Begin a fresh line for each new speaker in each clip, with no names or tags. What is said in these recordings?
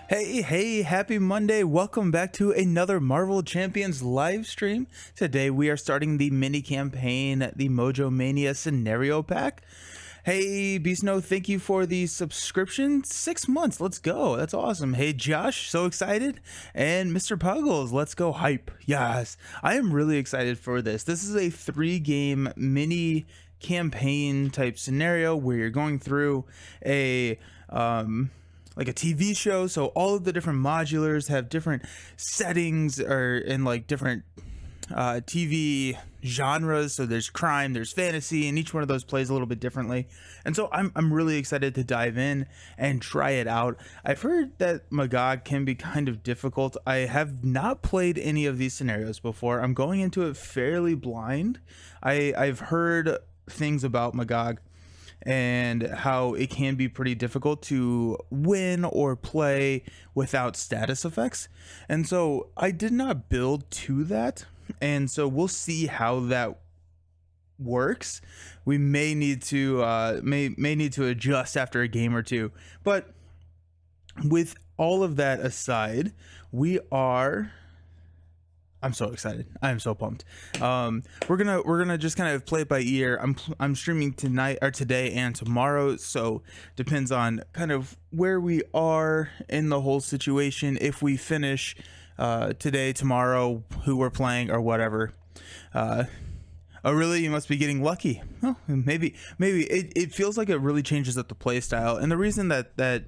Hey, happy Monday. Welcome back to another Marvel Champions live stream. Today we are starting the mini campaign, the Mojo Mania scenario pack. Hey, Beastno, thank you for the subscription. 6 months, let's go. That's awesome. Hey, Josh, so excited. And Mr. Puggles, let's go hype. Yes, I am really excited for this. This is a 3-game mini campaign type scenario where you're going through a like a TV show. So all of the different modulars have different settings or in like different TV genres. So there's crime, there's fantasy, and each one of those plays a little bit differently. And so I'm really excited to dive in and try it out. I've heard that Magog can be kind of difficult. I have not played any of these scenarios before. I'm going into it fairly blind. I've heard things about Magog and how it can be pretty difficult to win or play without status effects. And so I did not build to that. And so we'll see how that works. We may need to may need to adjust after a game or two. But with all of that aside, I'm so excited. I am so pumped. We're gonna just kind of play it by ear. I'm streaming tonight or today and tomorrow, so depends on kind of where we are in the whole situation. If we finish today, tomorrow, who we're playing or whatever. Oh, really? You must be getting lucky. Oh, maybe. It feels like it really changes up the play style, and the reason that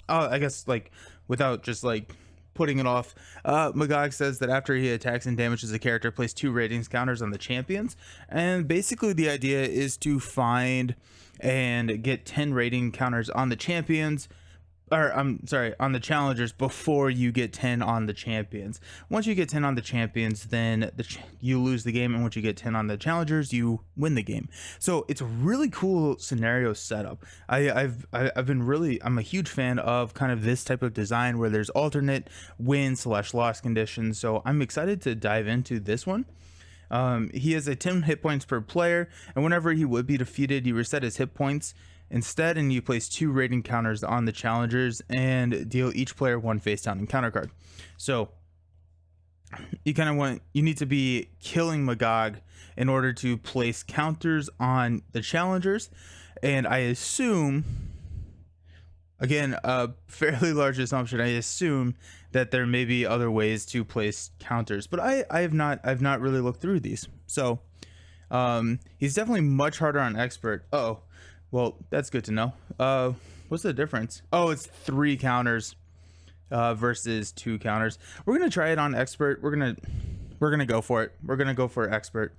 I guess like without just like putting it off, Magog says that after he attacks and damages a character, place 2 ratings counters on the champions, and basically the idea is to find and get 10 rating counters on the champions, or I'm sorry, on the challengers before you get 10 on the champions. Once you get 10 on the champions, then you lose the game, and once you get 10 on the challengers, you win the game. So it's a really cool scenario setup. I'm a huge fan of kind of this type of design where there's alternate win/loss conditions. So I'm excited to dive into this one. He has a 10 hit points per player, and whenever he would be defeated, you reset his hit points instead, and you place 2 rating counters on the challengers and deal each player 1 face down encounter card. So you need to be killing Magog in order to place counters on the challengers, and I assume, again, a fairly large assumption, I assume that there may be other ways to place counters, but I've not really looked through these. So he's definitely much harder on expert. Oh, well, that's good to know. What's the difference? Oh, it's 3 counters versus 2 counters. We're gonna try it on expert. We're gonna go for it. We're gonna go for expert,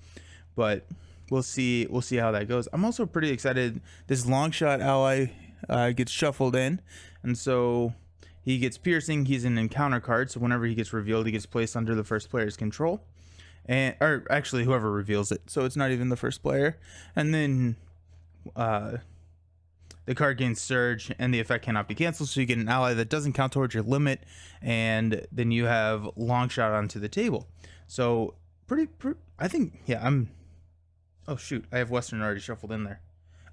but we'll see how that goes. I'm also pretty excited. This long shot ally gets shuffled in, and so he gets piercing. He's an encounter card, so whenever he gets revealed, he gets placed under the first player's control, or actually whoever reveals it. So it's not even the first player, and then the card gains surge and the effect cannot be canceled, so you get an ally that doesn't count towards your limit, and then you have long shot onto the table. So pretty I think, yeah, oh shoot, I have Western already shuffled in there.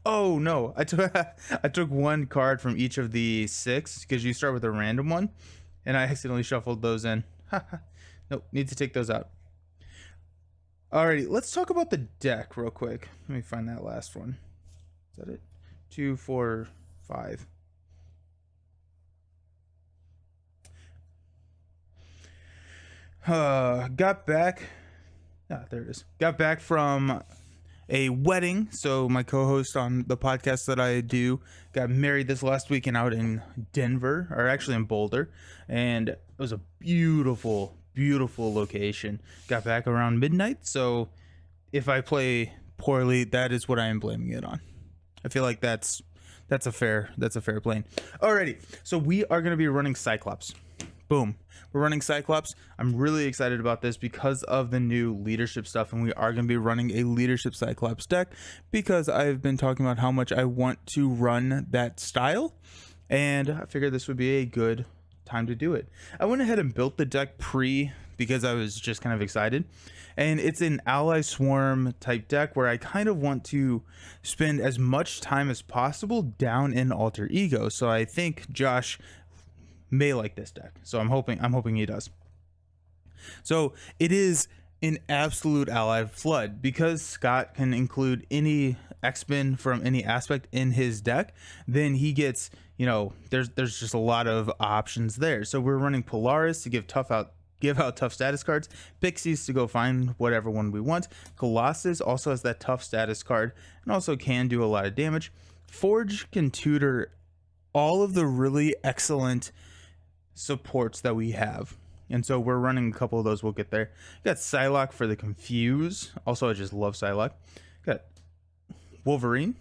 Oh no, I took 1 card from each of the 6 because you start with a random one, and I accidentally shuffled those in. Nope, need to take those out. Alrighty, let's talk about the deck real quick. Let me find that last one. Is that it? 2, 4, 5. Got back. There it is. Got back from a wedding. So my co-host on the podcast that I do got married this last weekend out in Denver, or actually in Boulder, and it was a beautiful location. Got back around midnight, so if I play poorly, that is what I am blaming it on. I feel like that's a fair plane. Alrighty, so we are going to be running Cyclops. Boom, we're running Cyclops. I'm really excited about this because of the new leadership stuff, and we are going to be running a leadership Cyclops deck because I've been talking about how much I want to run that style, and I figured this would be a good time to do it. I went ahead and built the deck because I was just kind of excited, and it's an ally swarm type deck where I kind of want to spend as much time as possible down in alter ego. So I think Josh may like this deck. So I'm hoping he does. So it is an absolute ally flood because Scott can include any X-Men from any aspect in his deck. Then he gets, you know, there's just a lot of options there. So we're running Polaris to give out tough status cards, Pixies to go find whatever one we want. Colossus also has that tough status card and also can do a lot of damage. Forge can tutor all of the really excellent supports that we have. And so we're running a couple of those. We'll get there. Got Psylocke for the Confuse. Also, I just love Psylocke. Got Wolverine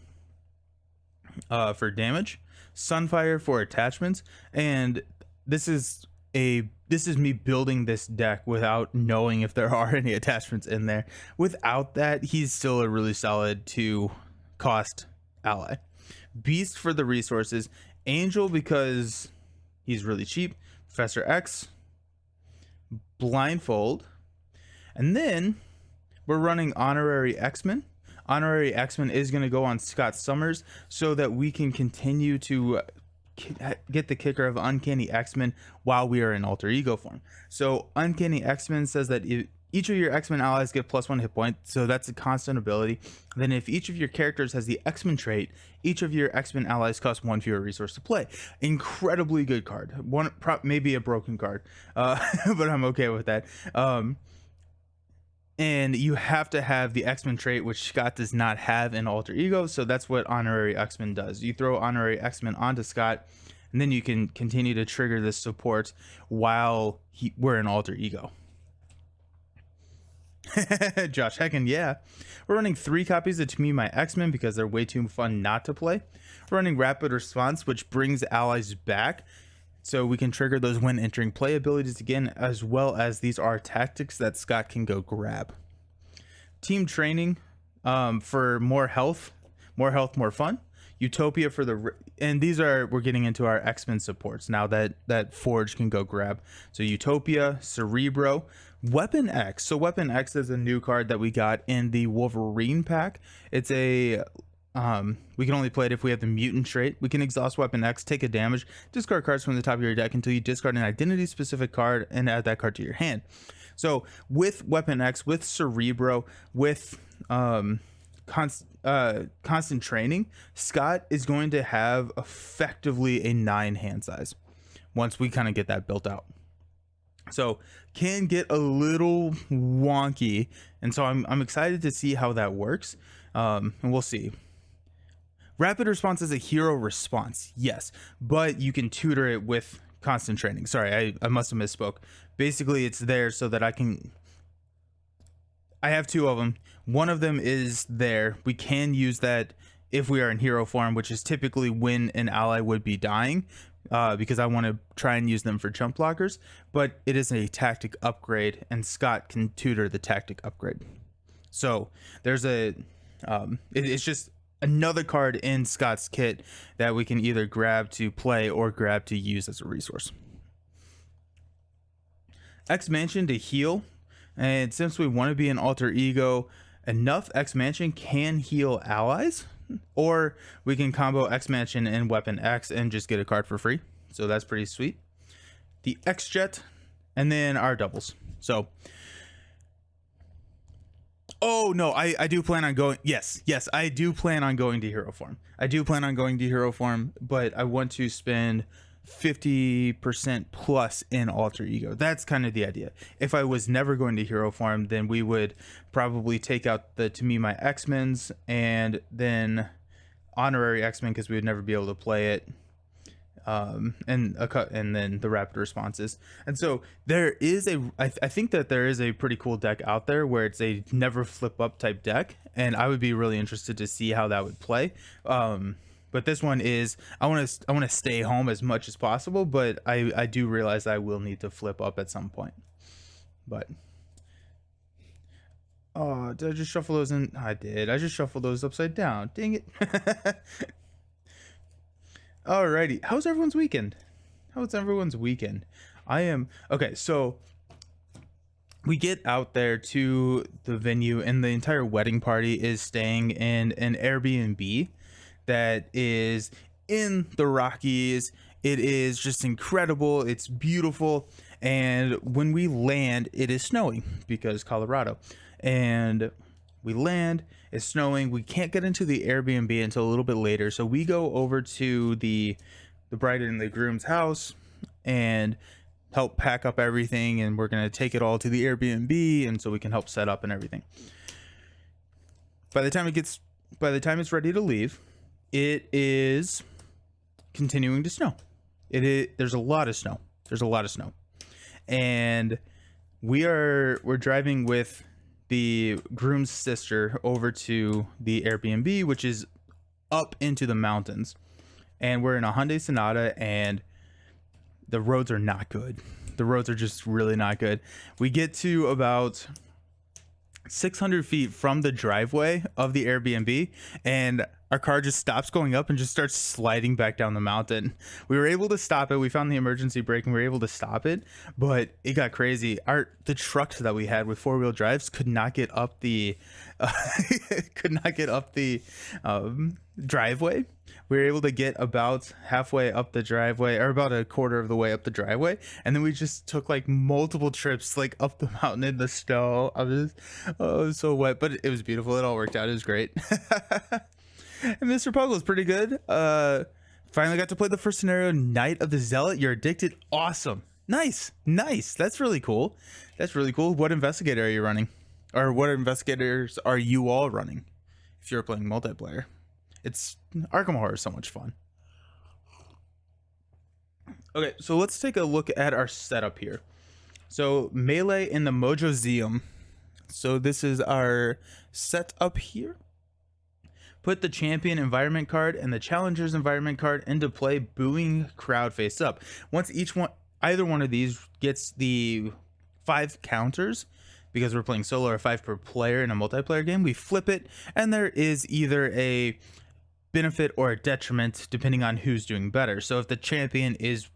for damage. Sunfire for attachments. And this is me building this deck without knowing if there are any attachments in there. Without that, he's still a really solid 2 cost ally. Beast for the resources. Angel because he's really cheap. Professor X. Blindfold. And then we're running Honorary X-Men. Honorary X-Men is going to go on Scott Summers so that we can continue to get the kicker of Uncanny X-Men while we are in alter ego form. So Uncanny X-Men says that each of your X-Men allies get +1 hit point, so that's a constant ability. Then if each of your characters has the X-Men trait, each of your X-Men allies cost 1 fewer resource to play. Incredibly good card. Maybe a broken card, but I'm okay with that. And you have to have the X-Men trait, which Scott does not have in alter ego, so that's what Honorary X-Men does. You throw Honorary X-Men onto Scott, and then you can continue to trigger this support while we're in alter ego. Josh Hecken, yeah. We're running 3 copies of To Me My X-Men because they're way too fun not to play. We're running Rapid Response, which brings allies back, so we can trigger those when entering play abilities again, as well as these are tactics that Scott can go grab. Team Training for more health, more fun. Utopia for the, and these are, we're getting into our X-Men supports now that Forge can go grab. So Utopia, Cerebro, Weapon X. So Weapon X is a new card that we got in the Wolverine pack. It's a we can only play it if we have the mutant trait. We can exhaust Weapon X, take a damage, discard cards from the top of your deck until you discard an identity specific card and add that card to your hand. So with Weapon X, with Cerebro, with constant training, Scott is going to have effectively a 9 hand size once we kind of get that built out. So can get a little wonky, and so I'm excited to see how that works, and we'll see. Rapid Response is a hero response, yes, but you can tutor it with constant training. Sorry, I must have misspoke. Basically, it's there so that I have 2 of them. One of them is there. We can use that if we are in hero form, which is typically when an ally would be dying, because I want to try and use them for jump blockers, but it is a tactic upgrade, and Scott can tutor the tactic upgrade. So there's it's just another card in Scott's kit that we can either grab to play or grab to use as a resource. X-Mansion to heal, and since we want to be an alter ego, enough X-Mansion can heal allies, or we can combo X-Mansion and Weapon X and just get a card for free, so that's pretty sweet. The X-Jet, and then our doubles. So oh no, I do plan on going, yes, I do plan on going to hero form. But I want to spend 50% plus in alter ego. That's kind of the idea. If I was never going to hero form, then we would probably take out the To Me My X-Men's and then Honorary X-Men, because we would never be able to play it, and then the Rapid Responses. And so there is I think that there is a pretty cool deck out there where it's a never flip up type deck, and I would be really interested to see how that would play. But this one is, I want to stay home as much as possible, but I do realize I will need to flip up at some point. But oh, did I just shuffle those in? I did. I just shuffled those upside down. Dang it. Alrighty, how's everyone's weekend? I am okay. So we get out there to the venue, and the entire wedding party is staying in an Airbnb that is in the Rockies, It is just incredible. It's beautiful. And when we land, it is snowing because Colorado. And we land, it's snowing. We can't get into the Airbnb until a little bit later. So we go over to the bride and the groom's house and help pack up everything. And we're going to take it all to the Airbnb. And so we can help set up and everything. By the time it's ready to leave, it is continuing to snow. There's a lot of snow. And we're driving with the groom's sister over to the Airbnb, which is up into the mountains. And we're in a Hyundai Sonata, and the roads are not good. The roads are just really not good. We get to about 600 feet from the driveway of the Airbnb, and our car just stops going up and just starts sliding back down the mountain. We were able to stop it. We found the emergency brake and we were able to stop it, but it got crazy. The trucks that we had with 4-wheel drives could not get up the driveway. We were able to get about halfway up the driveway, or about a quarter of the way up the driveway, and then we just took like multiple trips like up the mountain in the snow. It was so wet, but it was beautiful. It all worked out. It was great. And Mr. Puzzle is pretty good. Finally got to play the first scenario, Night of the Zealot. You're addicted. Awesome. Nice. That's really cool. What investigator are you running? Or what investigators are you all running if you're playing multiplayer? It's Arkham Horror is so much fun. Okay, so let's take a look at our setup here. So melee in the Mojo Museum. So this is our setup here. Put the champion environment card and the challenger's environment card into play, booing crowd face up. Once either one of these gets the 5 counters, because we're playing solo or 5 per player in a multiplayer game, we flip it, and there is either a benefit or a detriment depending on who's doing better. So if the champion is,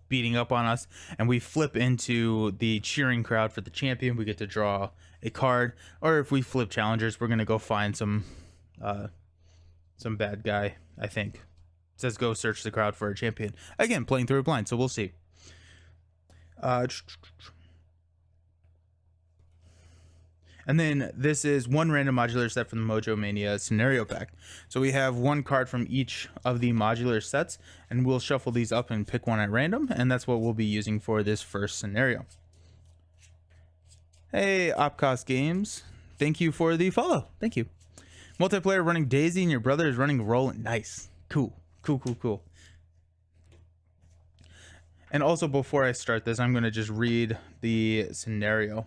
beating up on us and we flip into the cheering crowd for the champion, we get to draw a card. Or if we flip challengers, we're going to go find some bad guy. I think it says go search the crowd for a champion. Again, playing through a blind, so we'll see. And then this is one random modular set from the Mojo Mania scenario pack. So we have one card from each of the modular sets, and we'll shuffle these up and pick one at random, and that's what we'll be using for this first scenario. Hey, Opcos Games, thank you for the follow. Thank you. Multiplayer running Daisy and your brother is running Roland. Nice. Cool. And also, before I start this, I'm going to just read the scenario.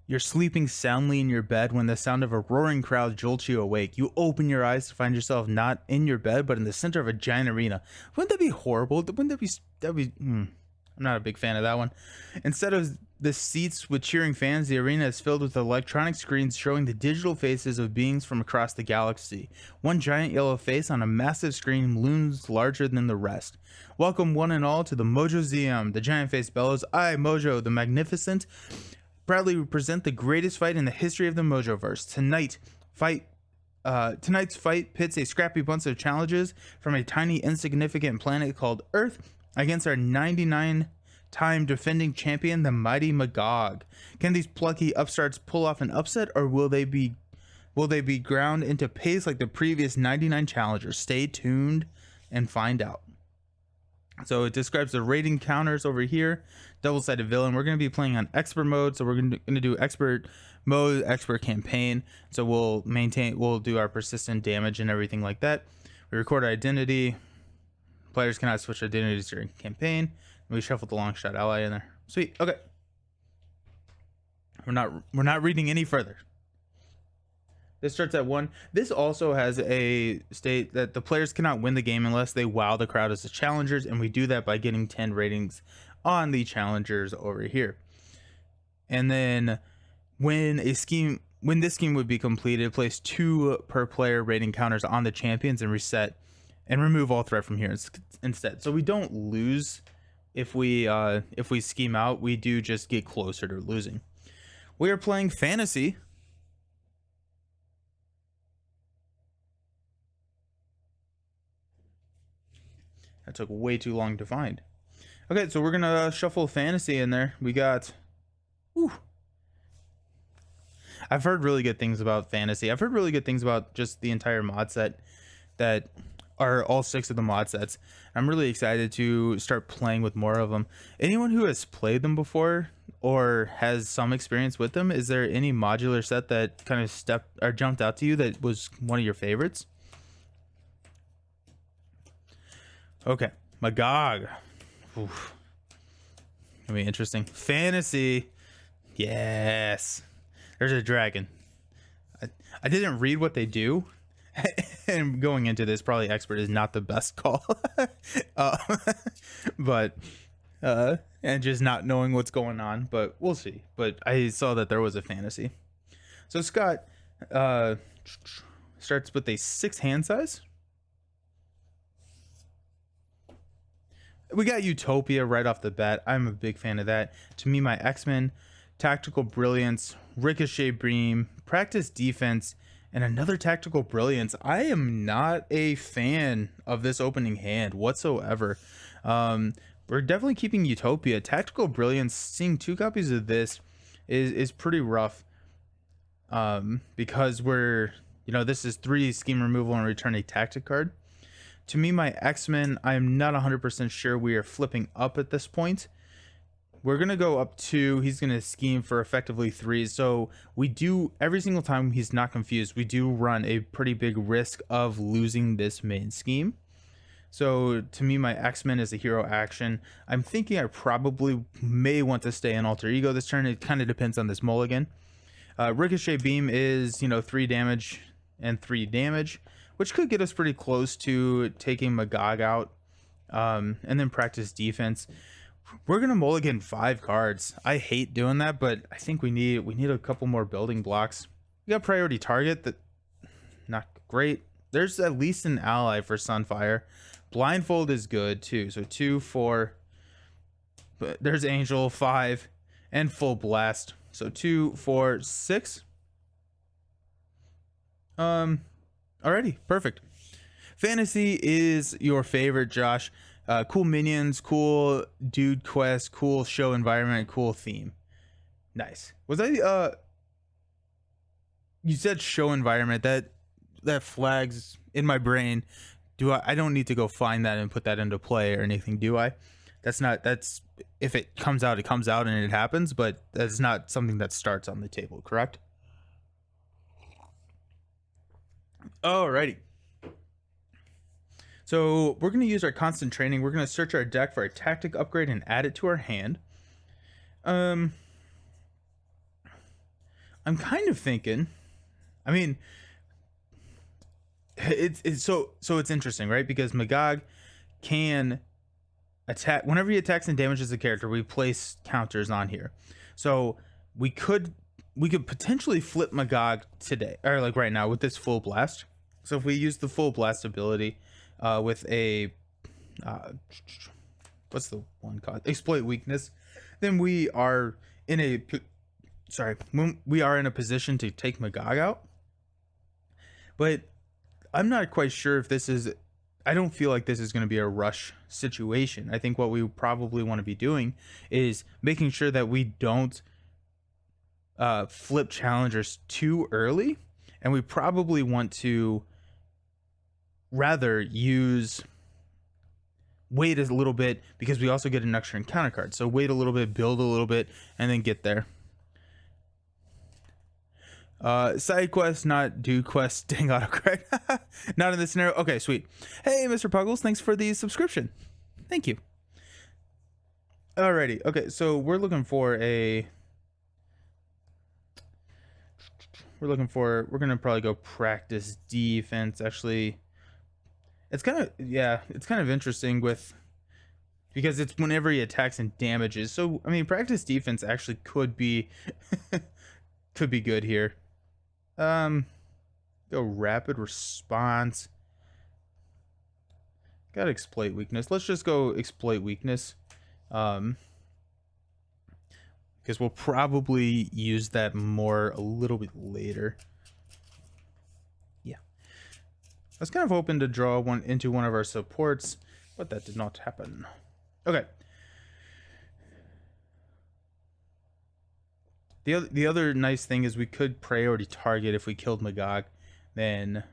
You're sleeping soundly in your bed when the sound of a roaring crowd jolts you awake. You open your eyes to find yourself not in your bed, but in the center of a giant arena. Wouldn't that be horrible? I'm not a big fan of that one. Instead of the seats with cheering fans, the arena is filled with electronic screens showing the digital faces of beings from across the galaxy. One giant yellow face on a massive screen looms larger than the rest. Welcome one and all to the Mojo Museum. The giant face bellows, I, Mojo, the Magnificent, proudly represent the greatest fight in the history of the Mojoverse. Tonight's fight pits a scrappy bunch of challenges from a tiny insignificant planet called Earth against our 99-time defending champion, the mighty Magog. Can these plucky upstarts pull off an upset, or will they be ground into paste like the previous 99 challengers? Stay tuned and find out. So it describes the rating counters over here. Double-sided villain. We're going to be playing on expert mode, so we're going to do expert mode, expert campaign. So we'll do our persistent damage and everything like that. We record our identity. Players cannot switch identities during campaign. We shuffle the long shot ally in there. Sweet. Okay. We're not reading any further. This starts at 1. This also has a state that the players cannot win the game unless they wow the crowd as the challengers, and we do that by getting 10 ratings on the challengers over here. And then when this scheme would be completed, place 2 per player rating counters on the champions and reset and remove all threat from here instead. So we don't lose if we scheme out. We do just get closer to losing. We are playing fantasy. That took way too long to find. Okay, so we're gonna shuffle fantasy in there. We got, whew. I've heard really good things about fantasy. I've heard really good things about just the entire mod set that are all 6 of the mod sets. I'm really excited to start playing with more of them. Anyone who has played them before or has some experience with them, is there any modular set that kind of stepped or jumped out to you that was one of your favorites? Okay, Magog. Oof. Gonna be interesting. Fantasy. Yes. There's a dragon. I didn't read what they do. And going into this, probably expert is not the best call. But and just not knowing what's going on, but we'll see. But I saw that there was a fantasy. So Scott starts with a 6 hand size. We got Utopia right off the bat. I'm a big fan of that. To me, my X-Men, Tactical Brilliance, Ricochet Beam, Practice Defense, and another Tactical Brilliance. I am not a fan of this opening hand whatsoever. We're definitely keeping Utopia. Tactical Brilliance, seeing 2 copies of this is pretty rough. Because we're, this is 3 scheme removal and return a tactic card. To me, my X-Men, I'm not 100% sure we are flipping up at this point. We're going to go up 2. He's going to scheme for effectively 3. So we do, every single time he's not confused, we do run a pretty big risk of losing this main scheme. So to me, my X-Men is a hero action. I'm thinking I probably may want to stay in Alter Ego this turn. It kind of depends on this mulligan. Ricochet Beam is, 3 damage and 3 damage, which could get us pretty close to taking Magog out. And then Practice Defense. We're gonna mulligan 5 cards. I hate doing that, but I think we need a couple more building blocks. We got Priority Target, that not great. There's at least an ally for Sunfire. Blindfold is good too. So 2, 4. But there's Angel, 5, and Full Blast. So 2, 4, 6. Alrighty, perfect. Fantasy is your favorite, Josh. Cool minions, cool dude quest, cool show environment, cool theme. Nice. Was I you said show environment, that flags in my brain. I don't need to go find that and put that into play or anything, do I? That's if it comes out, it comes out and it happens, but that's not something that starts on the table, correct? Alrighty. So we're going to use our constant training. We're going to search our deck for a tactic upgrade and add it to our hand. I'm kind of thinking, I mean, it's interesting, right? Because Magog can attack whenever he attacks and damages a character. We place counters on here, so we could potentially flip Magog today, or like right now with this Full Blast. So if we use the Full Blast ability with a what's the one called, Exploit Weakness, then we are in a position to take Magog out. But I'm not quite sure if this is, I don't feel like this is going to be a rush situation. I think what we probably want to be doing is making sure that we don't flip challengers too early, and we probably want to rather wait a little bit, because we also get an extra encounter card. So wait a little bit, build a little bit, and then get there. Side quest, not do quest. Dang, autocorrect. Not in this scenario. Okay, sweet. Hey, Mr. Puggles, thanks for the subscription. Thank you. Alrighty. Okay, so we're gonna probably go Practice Defense. Actually, it's kind of interesting because it's whenever he attacks and damages. So I mean, Practice Defense actually could be good here. Go Rapid Response. Got Exploit Weakness. Let's just go Exploit Weakness. Because we'll probably use that more a little bit later. Yeah. I was kind of hoping to draw into one of our supports. But that did not happen. Okay. The other nice thing is we could priority target if we killed Magog. Then,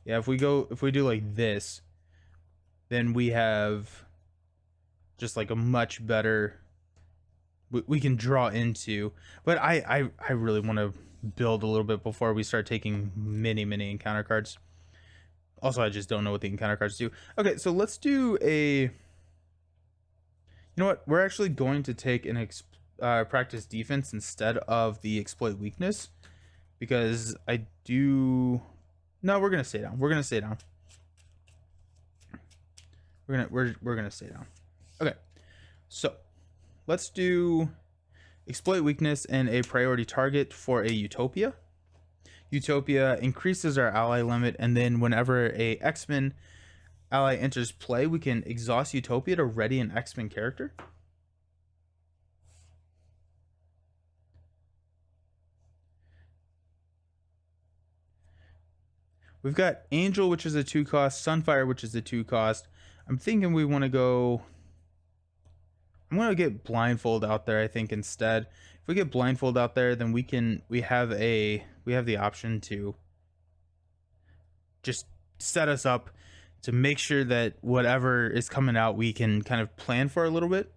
yeah, if we do like this, then we have just like a much better, we can draw into. But I really want to build a little bit before we start taking many encounter cards. Also, I just don't know what the encounter cards do. Okay, so let's do a, you know what, we're actually going to take an practice defense instead of the exploit weakness, because I do, no, we're gonna stay down. We're gonna stay down. We're gonna stay down. Okay, so let's do exploit weakness and a priority target for a Utopia. Utopia increases our ally limit, and then whenever a X-Men ally enters play, we can exhaust Utopia to ready an X-Men character. We've got Angel, which is a 2 cost, Sunfire, which is a 2 cost. I'm thinking we want to go, I'm going to get Blindfold out there, I think, instead. If we get Blindfold out there, then we have the option to just set us up to make sure that whatever is coming out, we can kind of plan for a little bit.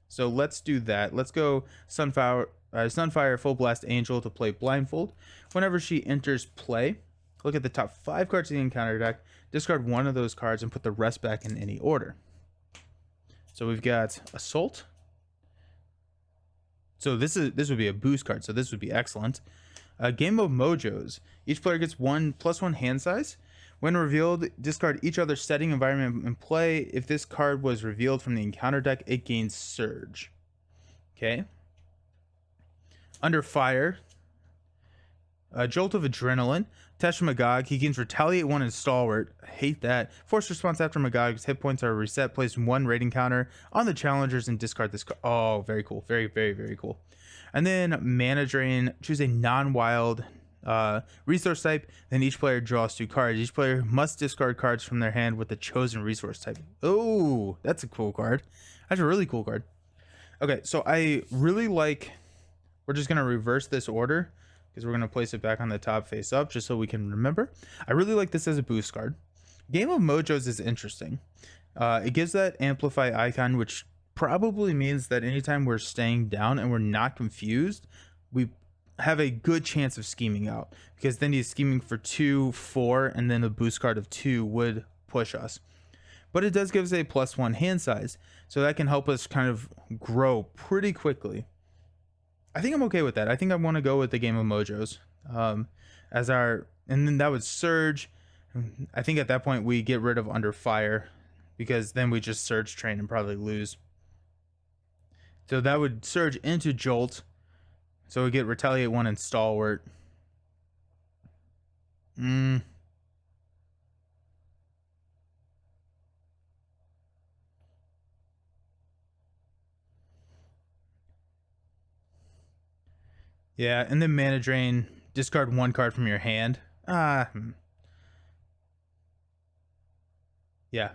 So let's do that. Let's go Sunfire, Full Blast Angel to play Blindfold. Whenever she enters play, look at the top 5 cards of the encounter deck, discard one of those cards, and put the rest back in any order. So we've got Assault. So this would be a boost card, so this would be excellent. A Game of Mojos. Each player gets +1 hand size. When revealed, discard each other setting environment in play. If this card was revealed from the encounter deck, it gains Surge. Okay. Under Fire, a Jolt of Adrenaline. Attached to Magog, he gains Retaliate 1 and Stalwart. I hate that. Force response after Magog's hit points are reset. Place 1 rating counter on the challengers and discard this card. Oh, very cool. Very cool. And then Mana Drain. Choose a non-wild resource type. Then each player draws 2 cards. Each player must discard cards from their hand with the chosen resource type. Oh, that's a cool card. That's a really cool card. Okay, so I really like, we're just going to reverse this order, because we're going to place it back on the top face up just so we can remember. I really like this as a boost card. Game of Mojos is interesting. It gives that amplify icon, which probably means that anytime we're staying down and we're not confused, we have a good chance of scheming out, because then he's scheming for 2, 4, and then a boost card of 2 would push us. But it does give us a +1 hand size, so that can help us kind of grow pretty quickly. I think I'm okay with that. I think I want to go with the Game of Mojos as our, and then that would Surge. I think at that point we get rid of Under Fire, because then we just Surge Train and probably lose. So that would Surge into Jolt. So we get Retaliate 1 and Stalwart. Yeah, and then Mana Drain, discard 1 card from your hand. Yeah,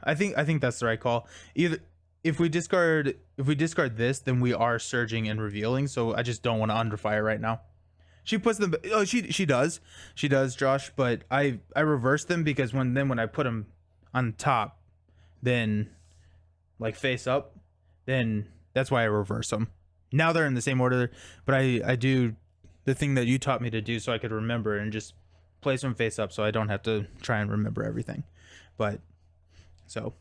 I think that's the right call. Either if we discard this, then we are surging and revealing, so I just don't want to under fire right now. She puts them, oh, she does, Josh, but I reverse them, because when I put them on top, then like face up, then that's why I reverse them. Now they're in the same order, but I do the thing that you taught me to do so I could remember, and just place them face up so I don't have to try and remember everything. But so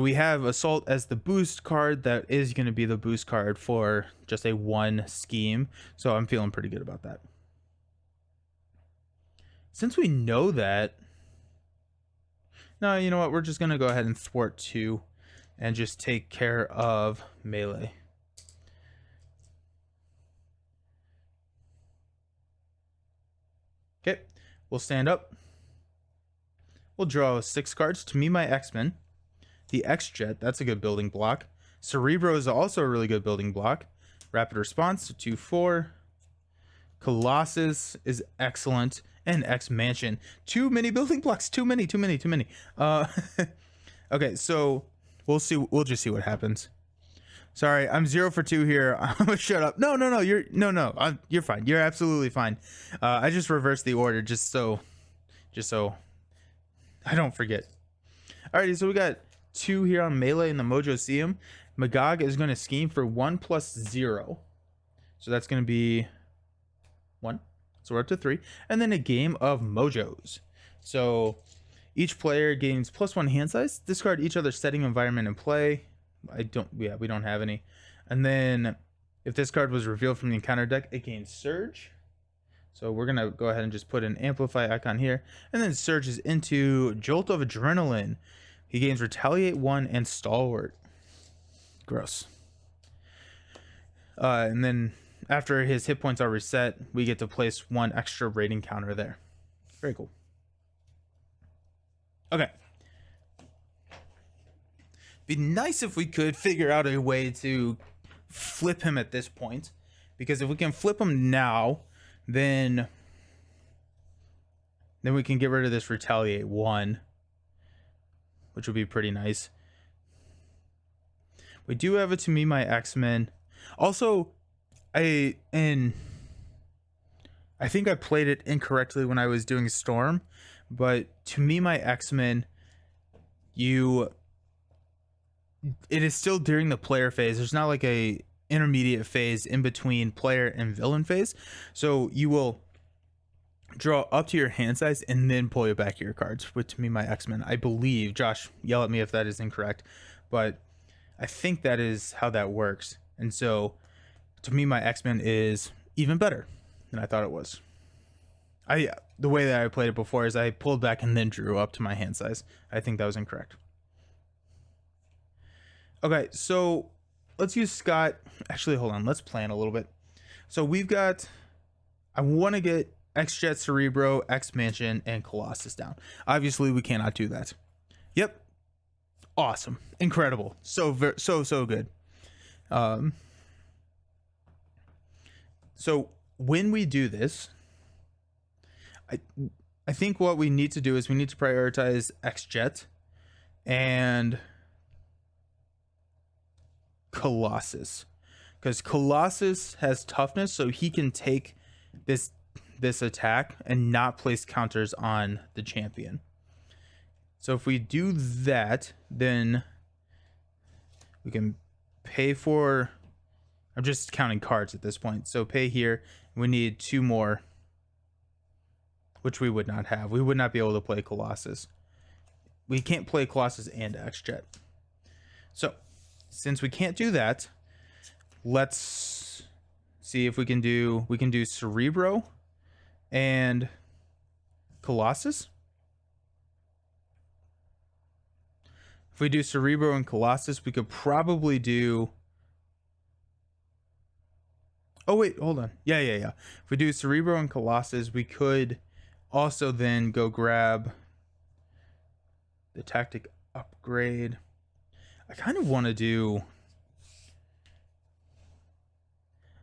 we have Assault as the boost card. That is going to be the boost card for just a 1 scheme, so I'm feeling pretty good about that. Since we know that, no, you know what, we're just going to go ahead and thwart 2 and just take care of melee. Okay, we'll stand up. We'll draw 6 cards. To me, my X-Men. The X-Jet, that's a good building block. Cerebro is also a really good building block. Rapid Response, 2/4. Colossus is excellent. And X-Mansion. Too many building blocks. Too many. Okay, so we'll see. We'll just see what happens. Sorry, I'm 0 for 2 here. I'm gonna shut up. No. You're fine. You're absolutely fine. I just reversed the order just so I don't forget. Alrighty, so we got 2 here on melee in the Mojo Seum. Magog is going to scheme for 1 plus 0. So that's going to be 1. So we're up to 3. And then a game of Mojos. So each player gains +1 hand size. Discard each other's setting, environment, and play. We don't have any. And then if this card was revealed from the encounter deck, it gains Surge. So we're going to go ahead and just put an Amplify icon here. And then surges into Jolt of Adrenaline. He gains Retaliate 1 and Stalwart. Gross. And then after his hit points are reset, we get to place 1 extra rating counter there. Very cool. Okay. Be nice if we could figure out a way to flip him at this point. Because if we can flip him now, then we can get rid of this Retaliate 1, which would be pretty nice. We do have a To Me My X-Men. Also, I think I played it incorrectly when I was doing Storm, but To Me My X-Men, it is still during the player phase. There's not like a intermediate phase in between player and villain phase. So you will draw up to your hand size and then pull it back your cards with To Me My X-Men. I believe, Josh, yell at me if that is incorrect, but I think that is how that works. And so To Me My X-Men is even better than I thought it was. The way that I played it before is I pulled back and then drew up to my hand size. I think that was incorrect. Okay, so let's use Scott. Actually, hold on. Let's plan a little bit. So we've got, I want to get X-Jet, Cerebro, X-Mansion, and Colossus down. Obviously, we cannot do that. Yep. Awesome. Incredible. So good. So when we do this, I think what we need to do is we need to prioritize X-Jet and Colossus, because Colossus has toughness, so he can take this attack and not place counters on the champion. So if we do that, then we can pay for, I'm just counting cards at this point, so pay here. We need 2 more, which we would not have. We would not be able to play Colossus. We can't play Colossus and X-Jet. So since we can't do that, let's see if we can do Cerebro and Colossus. If we do Cerebro and Colossus, we could probably do, oh wait, hold on. Yeah. If we do Cerebro and Colossus, we could also then go grab the tactic upgrade. I kind of want to do,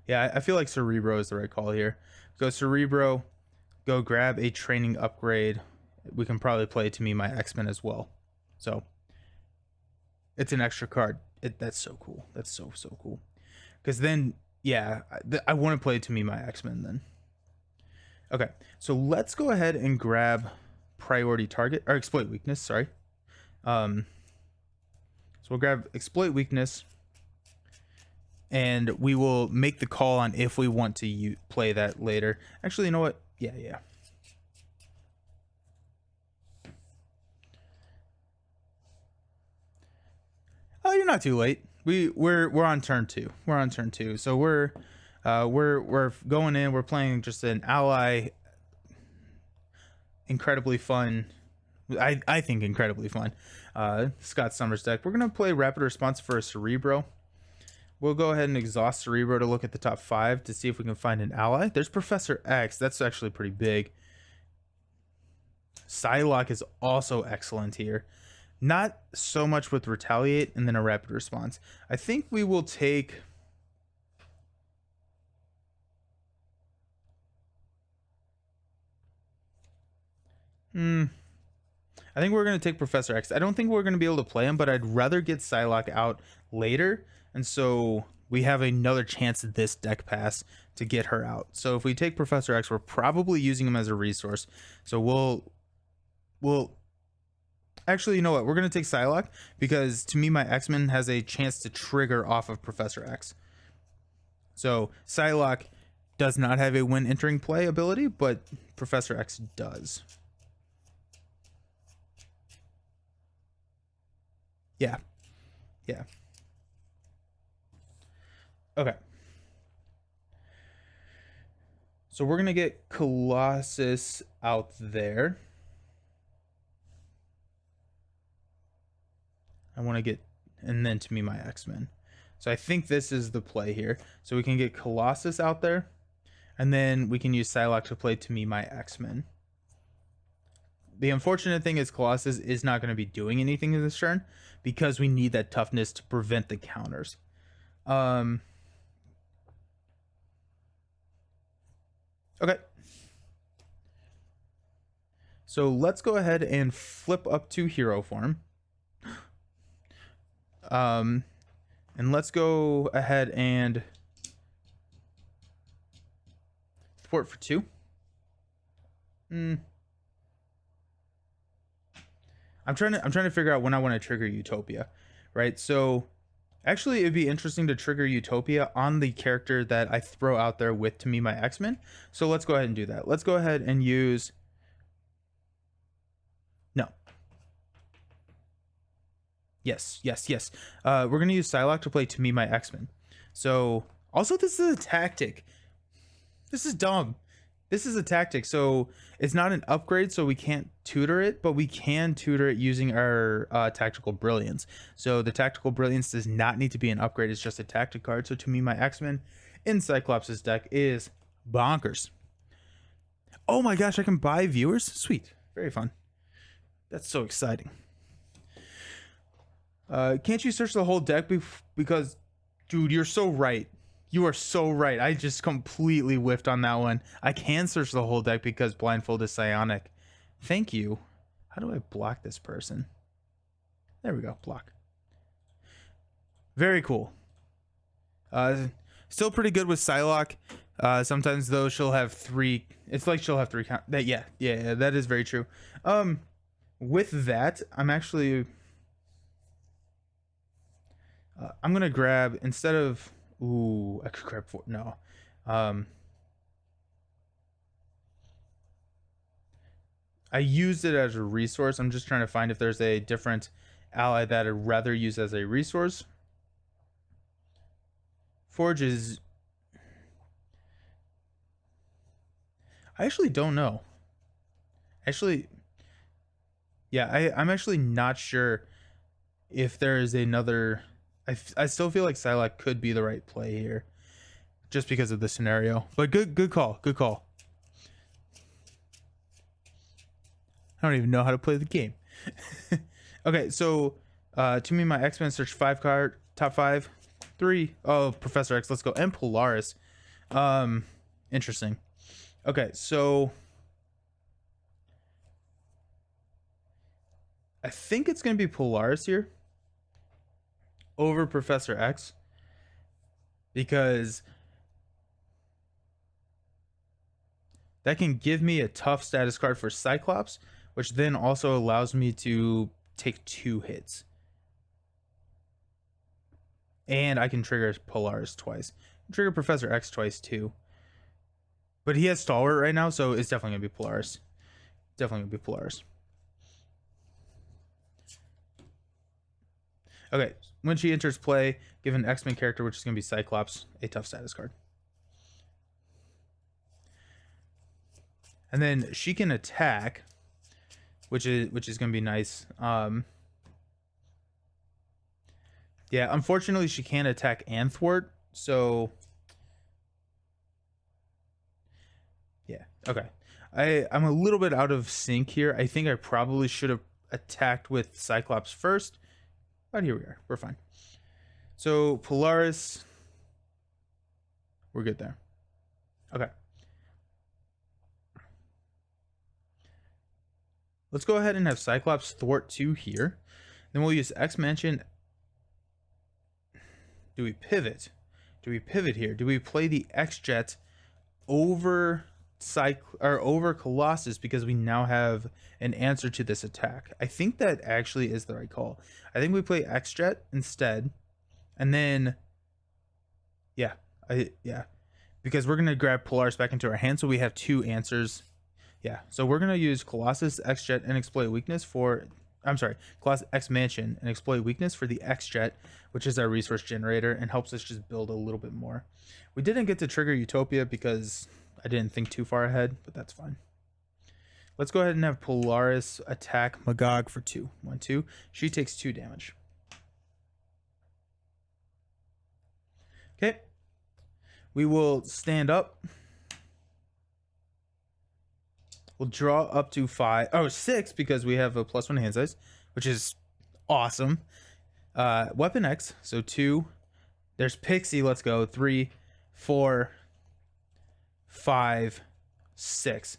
yeah, I feel like Cerebro is the right call here. Go Cerebro, go grab a training upgrade. We can probably play To Me My X-Men as well. So it's an extra card. That's so cool. That's so cool. Because then, yeah, I want to play To Me My X-Men then. Okay, so let's go ahead and grab priority target, or exploit weakness, sorry. So we'll grab exploit weakness, and we will make the call on if we want to play that later. Actually, you know what? Yeah. Oh, you're not too late. We're on turn 2. We're on turn 2. So we're going in. We're playing just an ally. Incredibly fun. I think incredibly fun. Scott Summers deck. We're gonna play Rapid Response for a Cerebro. We'll go ahead and exhaust Cerebro to look at the top 5 to see if we can find an ally. There's Professor X. That's actually pretty big. Psylocke is also excellent here. Not so much with Retaliate and then a Rapid Response. I think we will take, I I think we're going to take Professor X. I don't think we're going to be able to play him, but I'd rather get Psylocke out later. And so we have another chance at this deck pass to get her out. So if we take Professor X, we're probably using him as a resource. So we'll actually, you know what? We're going to take Psylocke because to me, my X-Men has a chance to trigger off of Professor X. So Psylocke does not have a when entering play ability, but Professor X does. Yeah. Yeah. Okay. So we're going to get Colossus out there. I want to get, and then to me, my X-Men. So I think this is the play here. So we can get Colossus out there, and then we can use Psylocke to play to me, my X-Men. The unfortunate thing is Colossus is not going to be doing anything in this turn because we need that toughness to prevent the counters. Okay. So let's go ahead and flip up to hero form. And let's go ahead and support for 2. I'm trying to figure out when I want to trigger Utopia, right? So actually it'd be interesting to trigger Utopia on the character that I throw out there with to me my X-Men. So let's go ahead and do that. Let's go ahead and use Yes. We're going to use Psylocke to play to me my X-Men. So also this is a tactic. This is dumb. This is a tactic. So it's not an upgrade, so we can't tutor it, but we can tutor it using our tactical brilliance. So the tactical brilliance does not need to be an upgrade. It's just a tactic card. So to me my X-Men in Cyclops' deck is bonkers. Oh my gosh, I can buy viewers? Sweet. Very fun. That's so exciting. Can't you search the whole deck because, dude, you're so right. You are so right. I just completely whiffed on that one. I can search the whole deck because Blindfold is psionic. Thank you. How do I block this person? There we go. Block. Very cool. Still pretty good with Psylocke. Sometimes though she'll have 3. It's like she'll have 3 count. Yeah, that is very true. With that, I'm actually. I'm gonna grab instead of I could grab 4. No, I used it as a resource. I'm just trying to find if there's a different ally that I'd rather use as a resource. Forge is. I actually don't know. Actually, yeah, I'm actually not sure if there is another. I still feel like Psylocke could be the right play here, just because of the scenario. But good call. I don't even know how to play the game. Okay, so to me, my X-Men search 5 card top 5, 3. Oh, Professor X. Let's go. And Polaris. Interesting. Okay, so I think it's gonna be Polaris here over Professor X because that can give me a tough status card for Cyclops, which then also allows me to take 2 hits. And I can trigger Polaris twice. Trigger Professor X twice too. But he has Stalwart right now, so it's definitely gonna be Polaris. Okay, when she enters play, give an X-Men character, which is going to be Cyclops, a tough status card. And then she can attack, which is going to be nice. Yeah, unfortunately, she can't attack and thwart, so yeah, okay. I'm a little bit out of sync here. I think I probably should have attacked with Cyclops first. But here we are. We're fine. So Polaris, we're good there. Okay. Let's go ahead and have Cyclops thwart 2 here. Then we'll use X-Mansion. Do we pivot? Do we pivot here? Do we play the X-Jet over over Colossus because we now have an answer to this attack? I think that actually is the right call. I think we play X-Jet instead. And then, yeah, because we're going to grab Polaris back into our hand, so we have 2 answers. Yeah, so we're going to use Colossus, X-Jet, and exploit weakness for... I'm sorry, Colossus X-Mansion and exploit weakness for the X-Jet, which is our resource generator, and helps us just build a little bit more. We didn't get to trigger Utopia because I didn't think too far ahead, but that's fine. Let's go ahead and have Polaris attack Magog for 2. 1, 2. She takes 2 damage. Okay. We will stand up. We'll draw up to 6 because we have a +1 hand size, which is awesome. Weapon X, so 2. There's Pixie, let's go. 3, 4, 5, 6.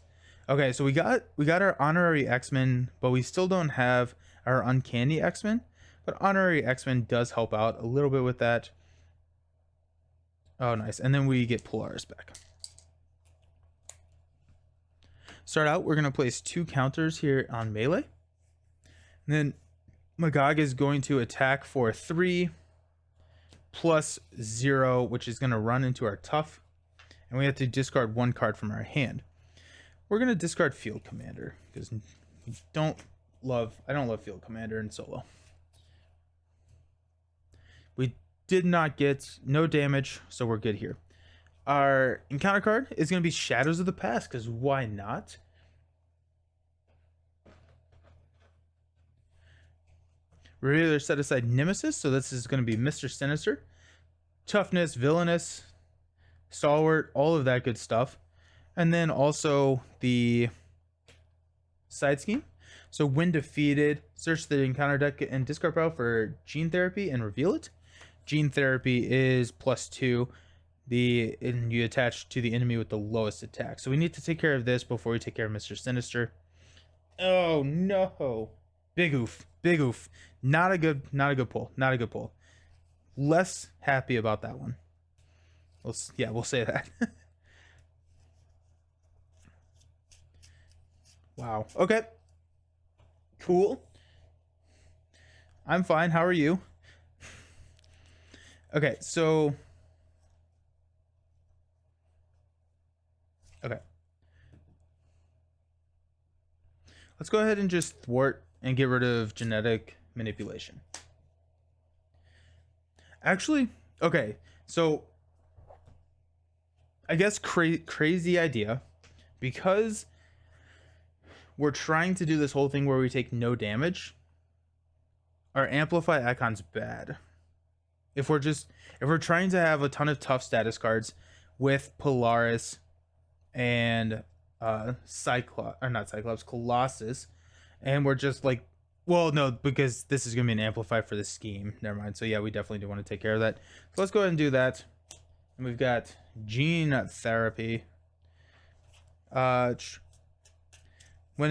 Okay, so we got our honorary X-Men, but we still don't have our uncanny X-Men. But honorary X-Men does help out a little bit with that. Oh, nice. And then we get Polaris back. Start out, we're going to place 2 counters here on melee. And then Magog is going to attack for 3 plus 0, which is going to run into our tough. And we have to discard 1 card from our hand. We're going to discard Field Commander because I don't love Field Commander in solo. We did not get no damage, so we're good here. Our encounter card is going to be Shadows of the Past, because why not? We either set aside Nemesis, so this is going to be Mr. Sinister. Toughness, Villainous, Stalwart, all of that good stuff. And then also the side scheme. So when defeated, search the encounter deck and discard pile for Gene Therapy and reveal it. Gene Therapy is +2. And you attach to the enemy with the lowest attack. So we need to take care of this before we take care of Mr. Sinister. Oh no. Big oof. Big oof. Not a good pull. Not a good pull. Less happy about that one. We'll say that. Wow. Okay. Cool. I'm fine. How are you? Okay, so let's go ahead and just thwart and get rid of genetic manipulation. Actually, okay, so I guess crazy idea, because we're trying to do this whole thing where we take no damage. Our amplify icon's bad. If we're trying to have a ton of tough status cards with Polaris and Colossus, and we're just like, well, no, because this is gonna be an amplify for the scheme. Never mind. So yeah, we definitely do want to take care of that. So let's go ahead and do that. And we've got Gene Therapy. When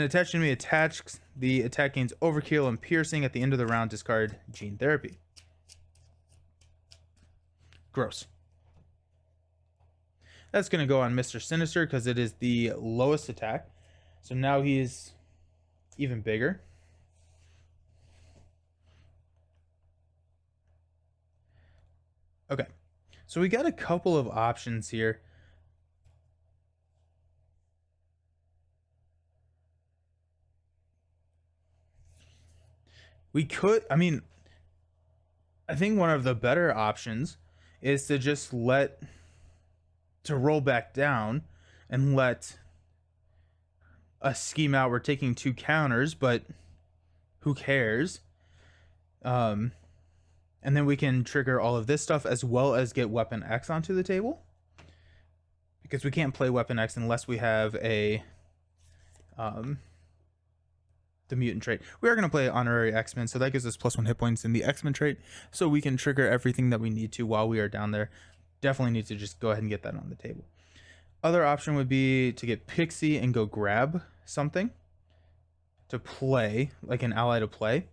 attached to enemy attacks, the attack gains overkill and piercing. At the end of the round, discard Gene Therapy. Gross. That's going to go on Mr. Sinister because it is the lowest attack. So now he is even bigger. Okay. So we got a couple of options here. We could, I think one of the better options is to just roll back down and let a scheme out. We're taking 2 counters, but who cares? And then we can trigger all of this stuff as well as get Weapon X onto the table, because we can't play Weapon X unless we have the mutant trait. We are going to play honorary X-Men, so that gives us +1 hit points in the X-Men trait, so we can trigger everything that we need to while we are down there. Definitely need to just go ahead and get that on the table. Other option would be to get Pixie and go grab something. to play, like an ally to play.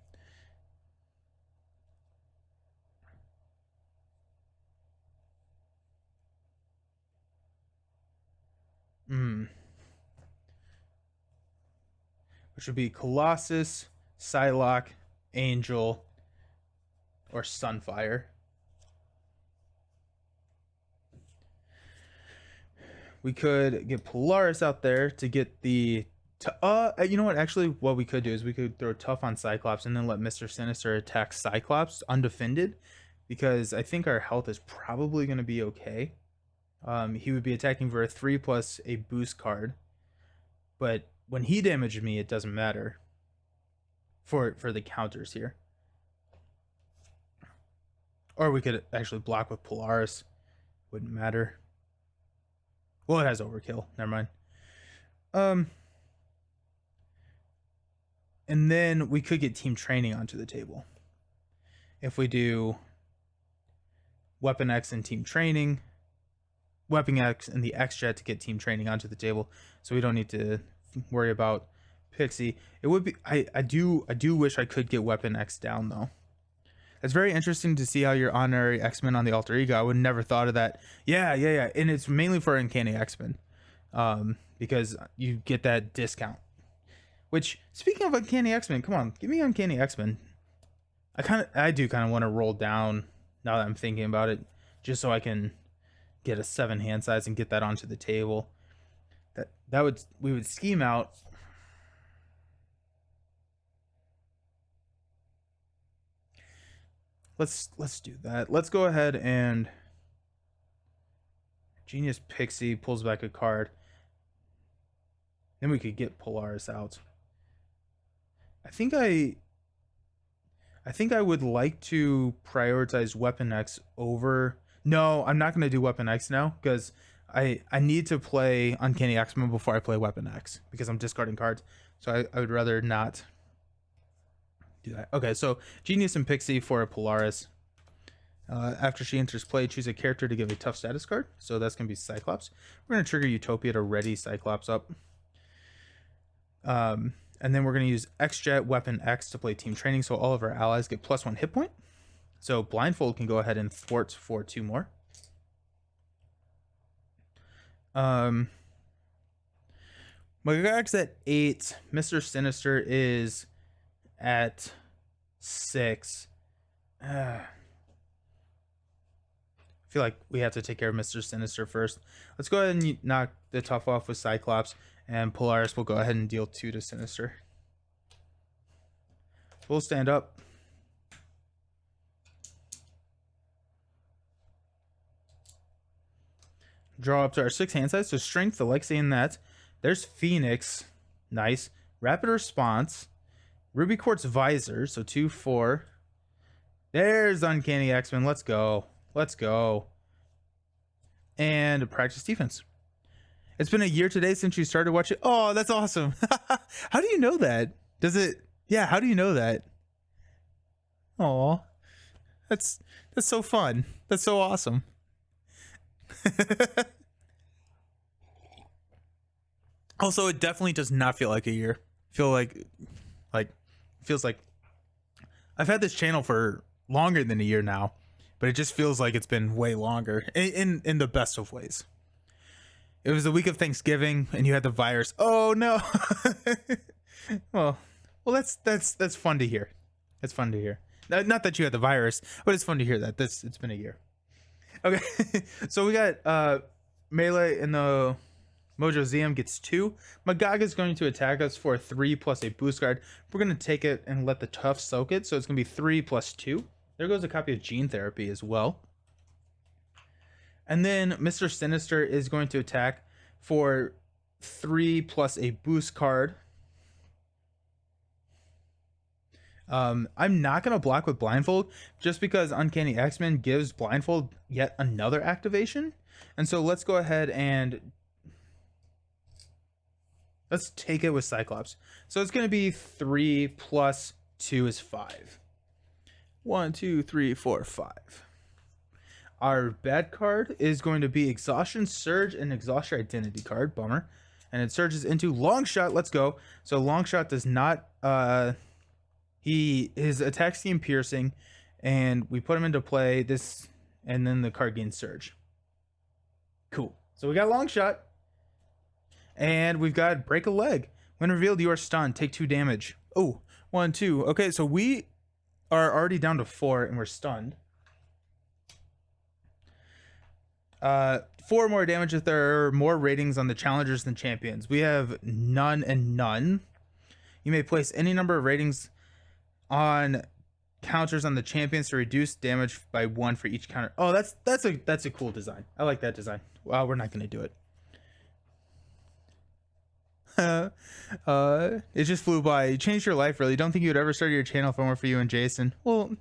Which would be Colossus, Psylocke, Angel, or Sunfire. We could get Polaris out there to get the... you know what? Actually, what we could do is we could throw Tough on Cyclops and then let Mr. Sinister attack Cyclops undefended, because I think our health is probably going to be okay. He would be attacking for a 3 plus a boost card, but when he damaged me, it doesn't matter for the counters here. Or we could actually block with Polaris. Wouldn't matter. Well, it has overkill. Never mind. And then we could get team training onto the table. If we do Weapon X and team training, Weapon X and the X-Jet to get team training onto the table, so we don't need to worry about Pixie. It would be... I do wish I could get Weapon X down, though. It's very interesting to see how your honorary X-Men on the alter ego. I would never thought of that. Yeah. And it's mainly for Uncanny X-Men. Because you get that discount. Which, speaking of Uncanny X-Men, come on, give me Uncanny X-Men. I do kind of want to roll down now that I'm thinking about it, just so I can get a 7 hand size and get that onto the table. We would scheme out. Let's do that. Let's go ahead and Genius Pixie pulls back a card. Then we could get Polaris out. I think I would like to prioritize Weapon X over... No, I'm not going to do Weapon X now, because I need to play Uncanny X-Men before I play Weapon X, because I'm discarding cards. So I would rather not do that. Okay, so Genius and Pixie for a Polaris. After she enters play, choose a character to give a tough status card. So that's going to be Cyclops. We're going to trigger Utopia to ready Cyclops up. And then we're going to use X-Jet Weapon X to play team training, so all of our allies get +1 hit point. So Blindfold can go ahead and thwart for 2 more. Magog's at 8. Mr. Sinister is at 6. I feel like we have to take care of Mr. Sinister first. Let's go ahead and knock the Tough off with Cyclops, and Polaris will go ahead and deal 2 to Sinister. We'll stand up. Draw up to our 6 hand size. So Strength, I like seeing that. There's Phoenix. Nice. Rapid Response. Ruby Quartz Visor. So 2, 4. There's Uncanny X-Men. Let's go. Let's go. And Practice Defense. It's been a year today since you started watching. Oh, that's awesome. How do you know that? Does it? Yeah, how do you know that? Oh, that's so fun. That's so awesome. Also, it definitely does not feel like a year. Feels like I've had this channel for longer than a year now, but it just feels like it's been way longer in the best of ways. It was the week of Thanksgiving and you had the virus. Oh no. well that's fun to hear. It's fun to hear. Not that you had the virus, but it's fun to hear that it's been a year. Okay. So we got melee in the Mojo ZM gets 2. Magog is going to attack us for 3 plus a boost card. We're going to take it and let the Tough soak it. So it's going to be 3 plus 2. There goes a copy of Gene Therapy as well. And then Mr. Sinister is going to attack for 3 plus a boost card. I'm not going to block with Blindfold just because Uncanny X-Men gives Blindfold yet another activation. And so let's go ahead and let's take it with Cyclops. So it's going to be 3 plus 2 is 5. 1, 2, 3, 4, 5. Our bad card is going to be Exhaustion Surge and Exhaust Your Identity card. Bummer. and it surges into long shot. Let's go. So long shot does not his attack scheme piercing, and we put him into play this, and then the card gains surge. Cool. So we got long shot, and we've got break a leg. When revealed, you are stunned. Take 2 damage. Oh, 1, 2. Okay, so we are already down to 4, and we're stunned. 4 more damage if there are more ratings on the challengers than champions. We have none and none. You may place any number of ratings on counters on the champions to reduce damage by 1 for each counter. Oh, that's a cool design. I like that design. Well, we're not going to do it. It just flew by. You changed your life, really. Don't think you would ever start your channel if it weren't for you and Jason. Well,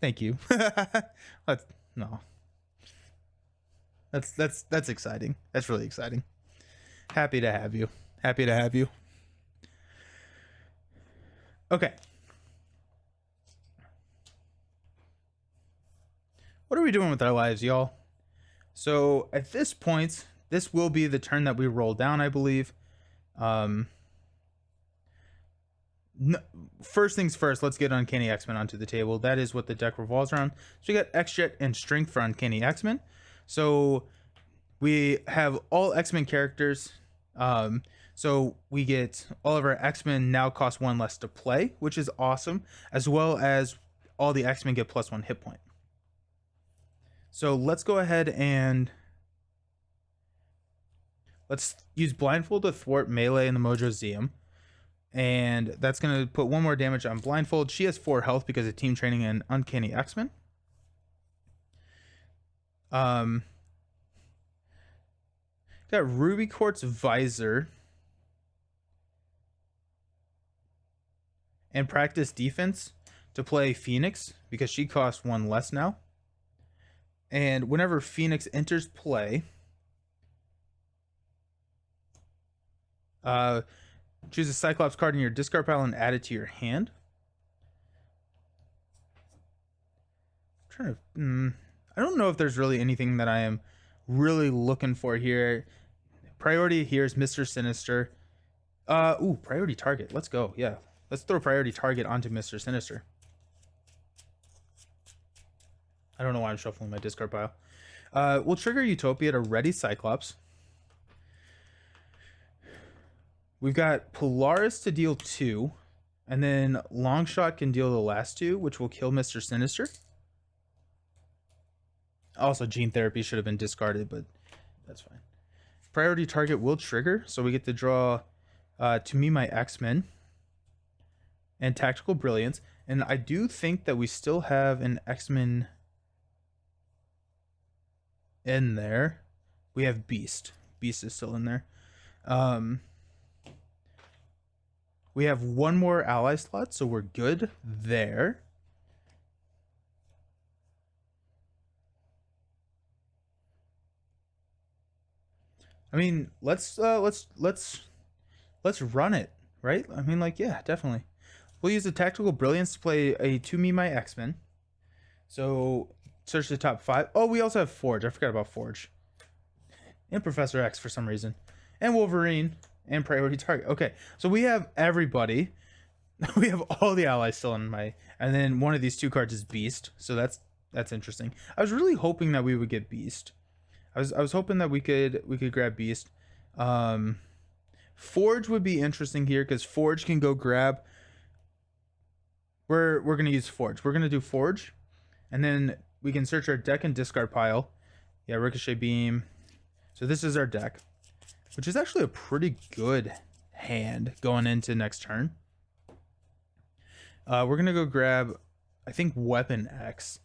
thank you. No. That's exciting. That's really exciting. Happy to have you. Happy to have you. Okay. What are we doing with our lives, y'all? So at this point, this will be the turn that we roll down, I believe. First things first, let's get Uncanny X-Men onto the table. That is what the deck revolves around. So we got X-Jet and Strength for Uncanny X-Men. So we have all X-Men characters. So we get all of our X-Men now cost 1 less to play, which is awesome, as well as all the X-Men get +1 hit point. So let's go ahead and let's use Blindfold to thwart Melee in the Mojo Zeum. And that's going to put 1 more damage on Blindfold. She has 4 health because of Team Training and Uncanny X-Men. Got Ruby Quartz Visor and Practice Defense to play Phoenix because she costs 1 less now. And whenever Phoenix enters play, choose a Cyclops card in your discard pile and add it to your hand. I don't know if there's really anything that I am really looking for here. Priority here is Mr. Sinister. Priority target. Let's go. Yeah. Let's throw priority target onto Mr. Sinister. I don't know why I'm shuffling my discard pile. We'll trigger Utopia to ready Cyclops. We've got Polaris to deal 2. And then Longshot can deal the last 2, which will kill Mr. Sinister. Also, Gene Therapy should have been discarded, but that's fine. Priority target will trigger, so we get to draw To Me My X-Men and Tactical Brilliance. And I do think that we still have an X-Men in there. We have Beast. Beast is still in there. We have 1 more ally slot, so we're good there. I mean, let's run it, right? I mean, like, yeah, definitely. We'll use the Tactical Brilliance to play a To Me My X-Men. So search the top 5. Oh, we also have Forge. I forgot about Forge. And Professor X for some reason. And Wolverine. And priority target. Okay, so we have everybody. We have all the allies still in my, and then one of these 2 cards is Beast. So that's interesting. I was really hoping that we would get Beast. I was hoping that we could grab Beast. Forge would be interesting here because Forge can go grab. We're gonna use Forge. We're gonna do Forge, and then we can search our deck and discard pile. Yeah, Ricochet Beam. So this is our deck, which is actually a pretty good hand going into next turn. We're going to go grab, I think, Weapon X.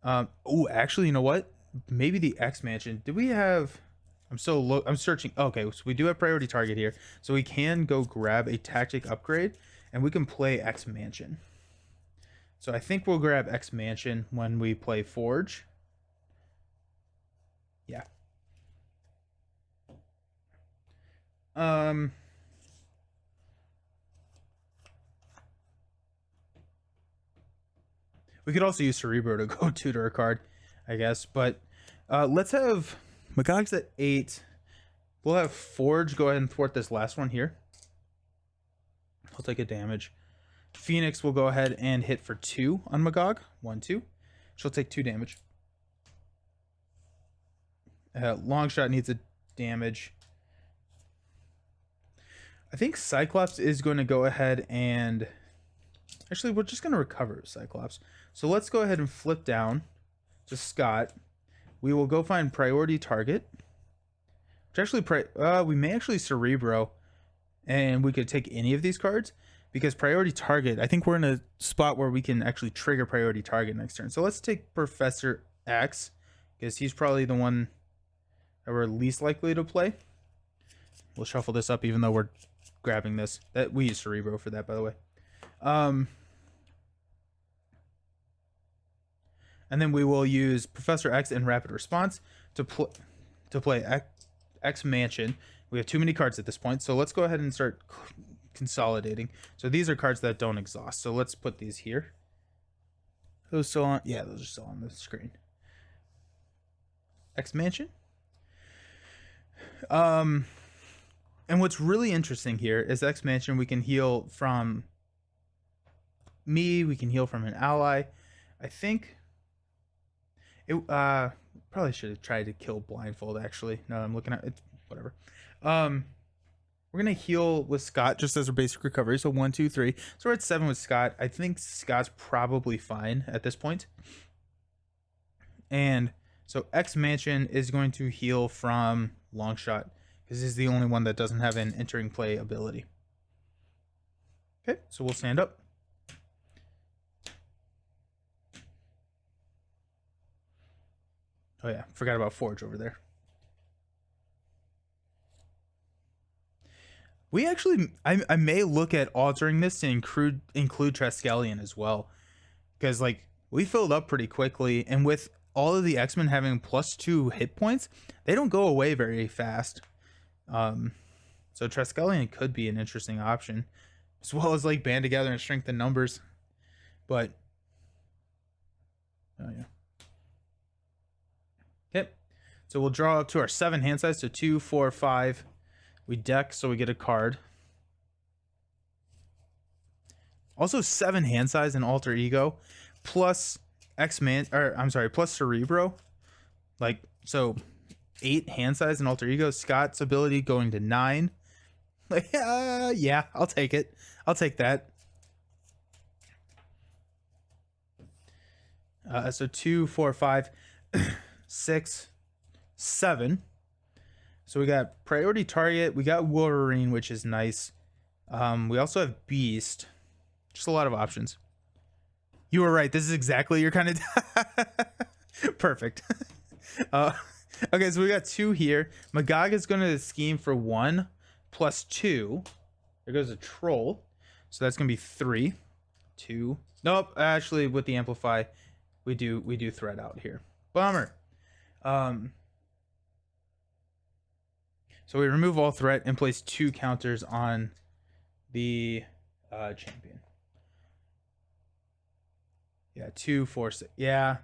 Actually, you know what? Maybe the X Mansion. Did we have... I'm searching. Okay, so we do have priority target here. So we can go grab a tactic upgrade, and we can play X Mansion. So I think we'll grab X Mansion when we play Forge. Yeah. We could also use Cerebro to go tutor a card, I guess. But let's have Magog's at 8. We'll have Forge go ahead and thwart this last one here. He'll take a damage. Phoenix will go ahead and hit for 2 on Magog. 1, 2. She'll take 2 damage. Longshot needs a damage. I think Cyclops is going to go ahead and... Actually, we're just going to recover Cyclops. So let's go ahead and flip down to Scott. We will go find priority target. Which actually, we may actually Cerebro. And we could take any of these cards. Because priority target, I think we're in a spot where we can actually trigger priority target next turn. So let's take Professor X. Because he's probably the one that we're least likely to play. We'll shuffle this up even though we're grabbing this. That we use Cerebro for that, by the way. And then we will use Professor X in Rapid Response to play X Mansion. We have too many cards at this point, so let's go ahead and start consolidating. So these are cards that don't exhaust. So let's put these here. Those still on? Yeah, those are still on the screen. X Mansion. And what's really interesting here is X Mansion. We can heal from me. We can heal from an ally. I think it probably should have tried to kill Blindfold. Actually, now that I'm looking at it, whatever. We're gonna heal with Scott just as our basic recovery. So 1, 2, 3. So we're at 7 with Scott. I think Scott's probably fine at this point. And so X Mansion is going to heal from Longshot because he's the only one that doesn't have an entering play ability. Okay, so we'll stand up. Oh yeah, forgot about Forge over there. We actually, I may look at altering this to include Triskelion as well. Because, like, we filled up pretty quickly. And with all of the X-Men having +2 hit points, they don't go away very fast. So Triskelion could be an interesting option. As well as, like, band together and strengthen numbers. But, oh yeah. Okay. So we'll draw up to our 7 hand size. So 2, 4, 5. We deck, so we get a card. Also 7 hand size and alter ego, plus plus Cerebro. Like, so 8 hand size and alter ego. Scott's ability going to 9. Like, yeah, I'll take it. I'll take that. So 2, 4, 5, 6, 7. So we got priority target. We got Wolverine, which is nice. We also have Beast. Just a lot of options. You were right. This is exactly your kind of... Perfect. Okay, so we got 2 here. Magog is going to scheme for 1 plus 2. There goes a troll. So that's going to be 3. 2. Nope. Actually, with the amplify, we do thread out here. Bummer. So we remove all threat and place 2 counters on the champion. Yeah, 2, 4, 6. Yeah,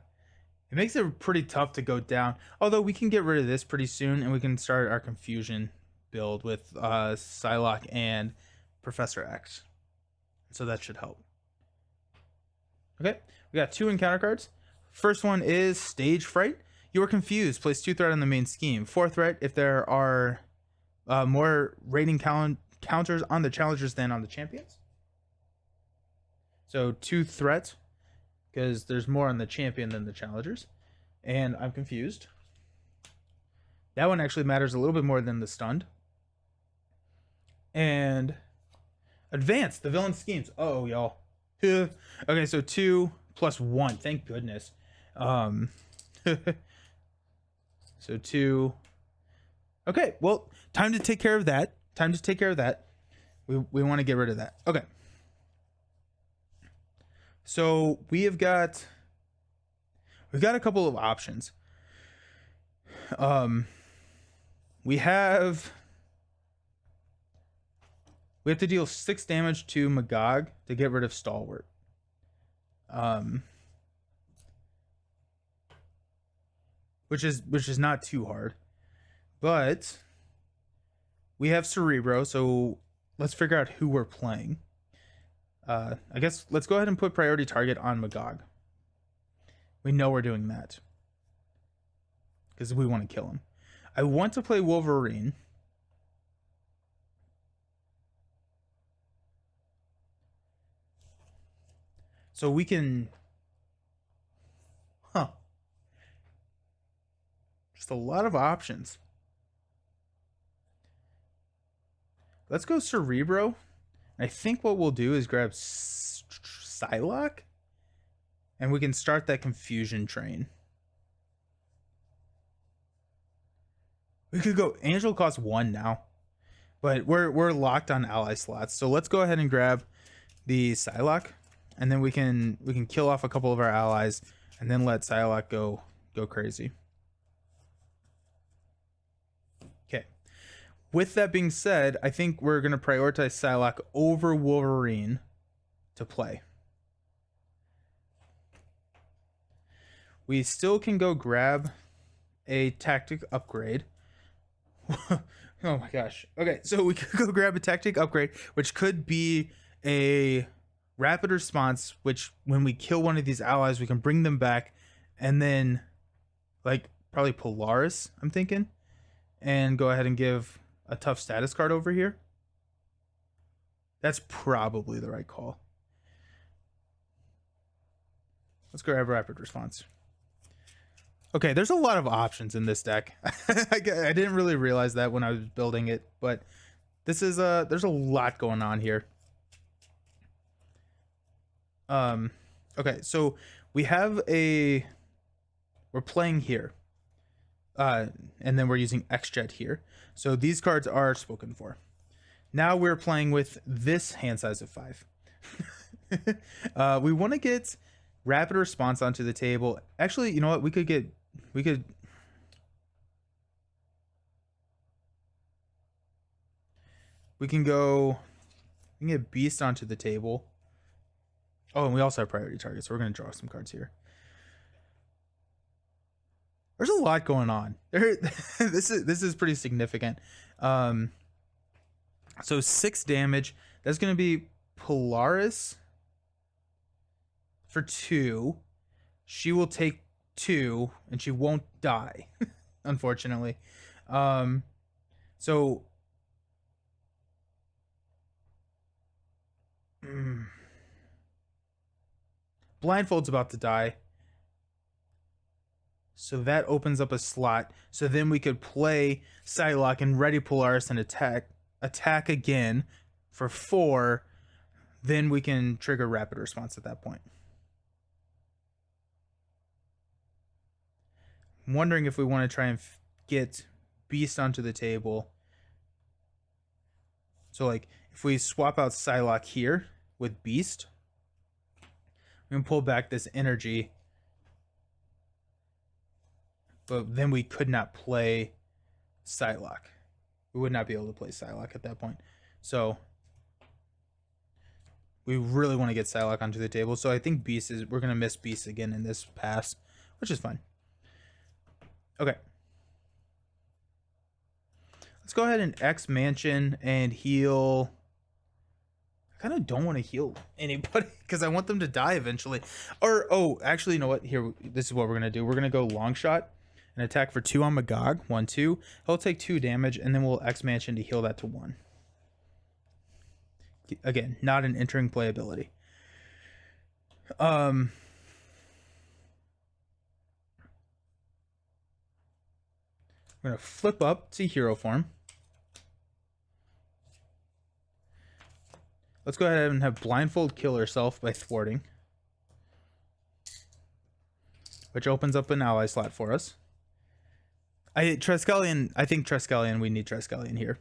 it makes it pretty tough to go down. Although we can get rid of this pretty soon, and we can start our confusion build with Psylocke and Professor X. So that should help. Okay, we got 2 encounter cards. First one is Stage Fright. You are confused. Place 2 threat on the main scheme. 4 threat if there are more rating counters on the challengers than on the champions. So 2 threat because there's more on the champion than the challengers. And I'm confused. That one actually matters a little bit more than the stunned. And advance the villain schemes. Oh, y'all. Okay, so 2 plus 1. Thank goodness. So 2. Okay, well, time to take care of that. We want to get rid of that. Okay. So we've got a couple of options. We have to deal 6 damage to Magog to get rid of Stalwart. Which is not too hard. But we have Cerebro, so let's figure out who we're playing. I guess let's go ahead and put priority target on Magog. We know we're doing that because we want to kill him. I want to play Wolverine. So we can... Huh. Just a lot of options. Let's go Cerebro. I think what we'll do is grab Psylocke. And we can start that confusion train. We could go... Angel costs 1 now. But we're locked on ally slots. So let's go ahead and grab the Psylocke. And then we can kill off a couple of our allies. And then let Psylocke go crazy. Okay. With that being said, I think we're going to prioritize Psylocke over Wolverine to play. We still can go grab a tactic upgrade. Oh my gosh. Okay, so we could go grab a tactic upgrade, which could be a rapid response, which when we kill one of these allies, we can bring them back, and then like probably Polaris, I'm thinking, and go ahead and give a tough status card over here. That's probably the right call. Let's grab rapid response. Okay, there's a lot of options in this deck. I didn't really realize that when I was building it, but this is there's a lot going on here. Okay, so we're playing here. And then we're using X-Jet here. So these cards are spoken for. Now we're playing with this hand size of 5. We want to get rapid response onto the table. Actually, you know what? We can get Beast onto the table. Oh, and we also have priority targets, so we're going to draw some cards here. There's a lot going on. This is pretty significant. So 6 damage. That's going to be Polaris for 2. She will take 2, and she won't die, unfortunately. So Blindfold's about to die. So that opens up a slot. So then we could play Psylocke and ready Polaris and attack again for 4. Then we can trigger rapid response at that point. I'm wondering if we want to try and get Beast onto the table. So like if we swap out Psylocke here with Beast, we can pull back this energy. But then we could not play Psylocke. We would not be able to play Psylocke at that point. So we really want to get Psylocke onto the table. So I think we're going to miss Beast again in this pass, which is fine. Okay. Let's go ahead and X Mansion and heal. I kind of don't want to heal anybody because I want them to die eventually. Or, oh, actually, you know what? Here, this is what we're going to do. We're going to go long shot and attack for 2 on Magog. 1, 2. He'll take 2 damage, and then we'll X Mansion to heal that to 1. Again, not an entering play ability. We're going to flip up to hero form. Let's go ahead and have Blindfold kill herself by thwarting, which opens up an ally slot for us. I think Triskelion, we need Triskelion here.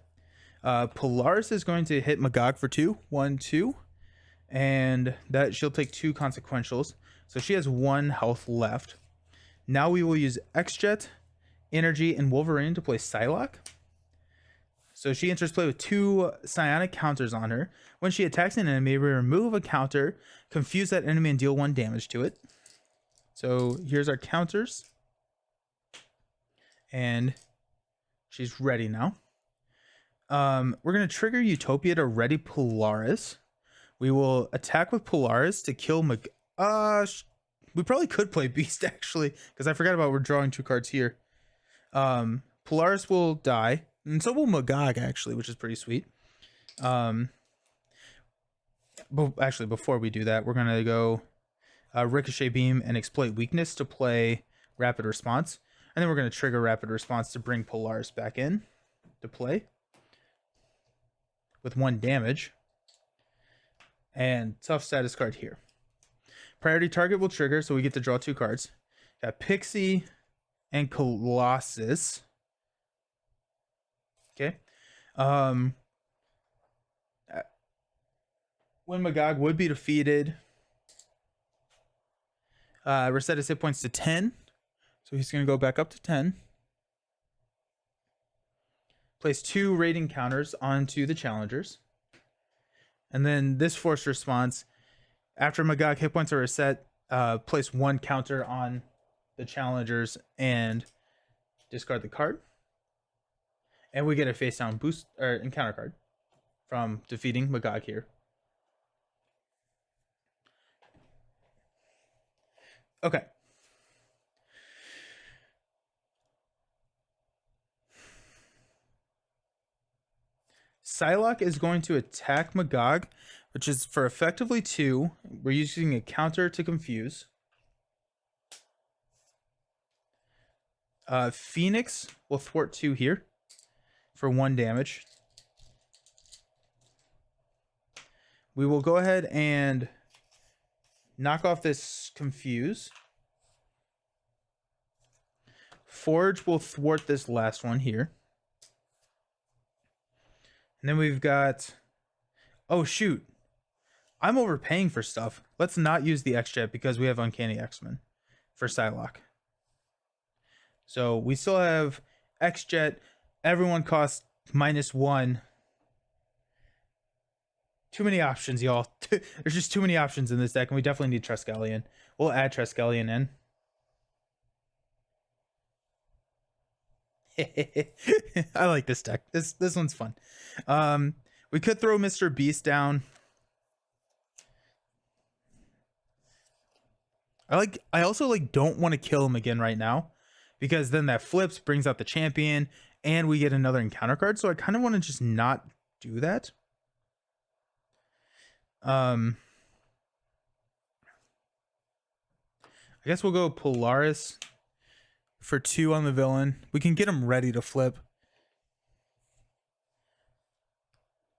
Polaris is going to hit Magog for 2. 1, 2. And that she'll take 2 consequentials. So she has 1 health left. Now we will use X-Jet, Energy, and Wolverine to play Psylocke. So she enters play with 2 psionic counters on her. When she attacks an enemy, we remove a counter, confuse that enemy, and deal 1 damage to it. So here's our counters. And she's ready now. We're gonna trigger Utopia to ready Polaris. We will attack with Polaris to kill we probably could play Beast actually, because I forgot about we're drawing 2 cards here. Polaris will die, and so will Magog actually, which is pretty sweet. But actually, before we do that, we're gonna go Ricochet Beam and Exploit Weakness to play Rapid Response, and then we're gonna trigger Rapid Response to bring Polaris back in to play with 1 damage. And tough status card here. Priority target will trigger, so we get to draw 2 cards. Got Pixie and Colossus. Okay. When Magog would be defeated, reset his hit points to 10. So he's going to go back up to 10. Place 2 rating counters onto the challengers. And then this force response, after Magog hit points are reset, place 1 counter on the challengers and discard the card. And we get a face down boost or encounter card from defeating Magog here. Okay. Psylocke is going to attack Magog, which is for effectively 2. We're using a counter to confuse. Phoenix will thwart 2 here for 1 damage. We will go ahead and knock off this confuse. Forge will thwart this last one here. And then we've got, oh shoot, I'm overpaying for stuff. Let's not use the X-Jet because we have Uncanny X-Men for Psylocke. So we still have X-Jet. Everyone costs -1. Too many options, y'all. There's just too many options in this deck, and we definitely need Triskelion. We'll add Triskelion in. I like this deck. This one's fun. We could throw Mr. Beast down. I also don't want to kill him again right now, because then that flips, brings out the champion, and we get another encounter card. So I kind of want to just not do that. I guess we'll go Polaris for 2 on the villain. We can get him ready to flip.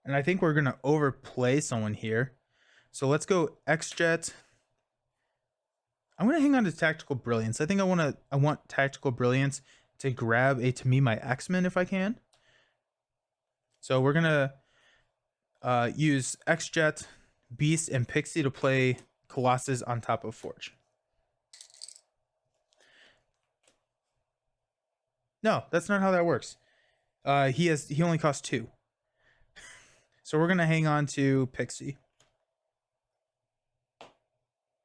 And I think we're going to overplay someone here. So let's go X-Jet. I'm going to hang on to Tactical Brilliance. I think I want Tactical Brilliance to grab to me my X-Men if I can. So we're going to use X-Jet, Beast, and Pixie to play Colossus on top of Forge. No, that's not how that works. He only costs 2. So we're gonna hang on to Pixie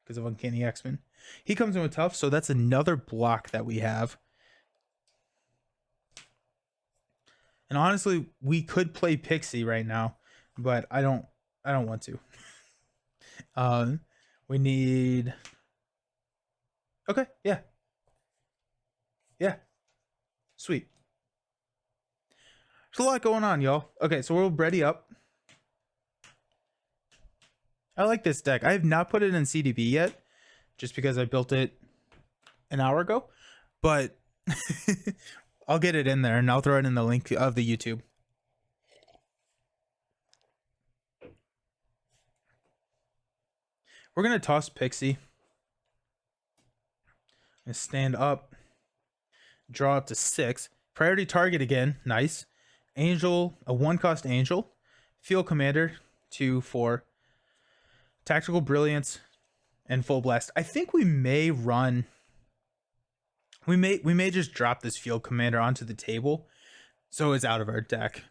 because of Uncanny X-Men. He comes in with Tough, so that's another block that we have. And honestly, we could play Pixie right now, but I don't want to. We need. Okay, yeah. Sweet. There's a lot going on, y'all. Okay, so we'll ready up. I like this deck. I have not put it in CDB yet, just because I built it an hour ago. But I'll get it in there, and I'll throw it in the link of the YouTube. We're going to toss Pixie. And stand up. Draw up to 6. Priority target again. Nice. Angel, a 1-cost Angel. Field Commander, 2 for Tactical Brilliance and Full Blast. I think we may run. We may just drop this Field Commander onto the table, so it's out of our deck.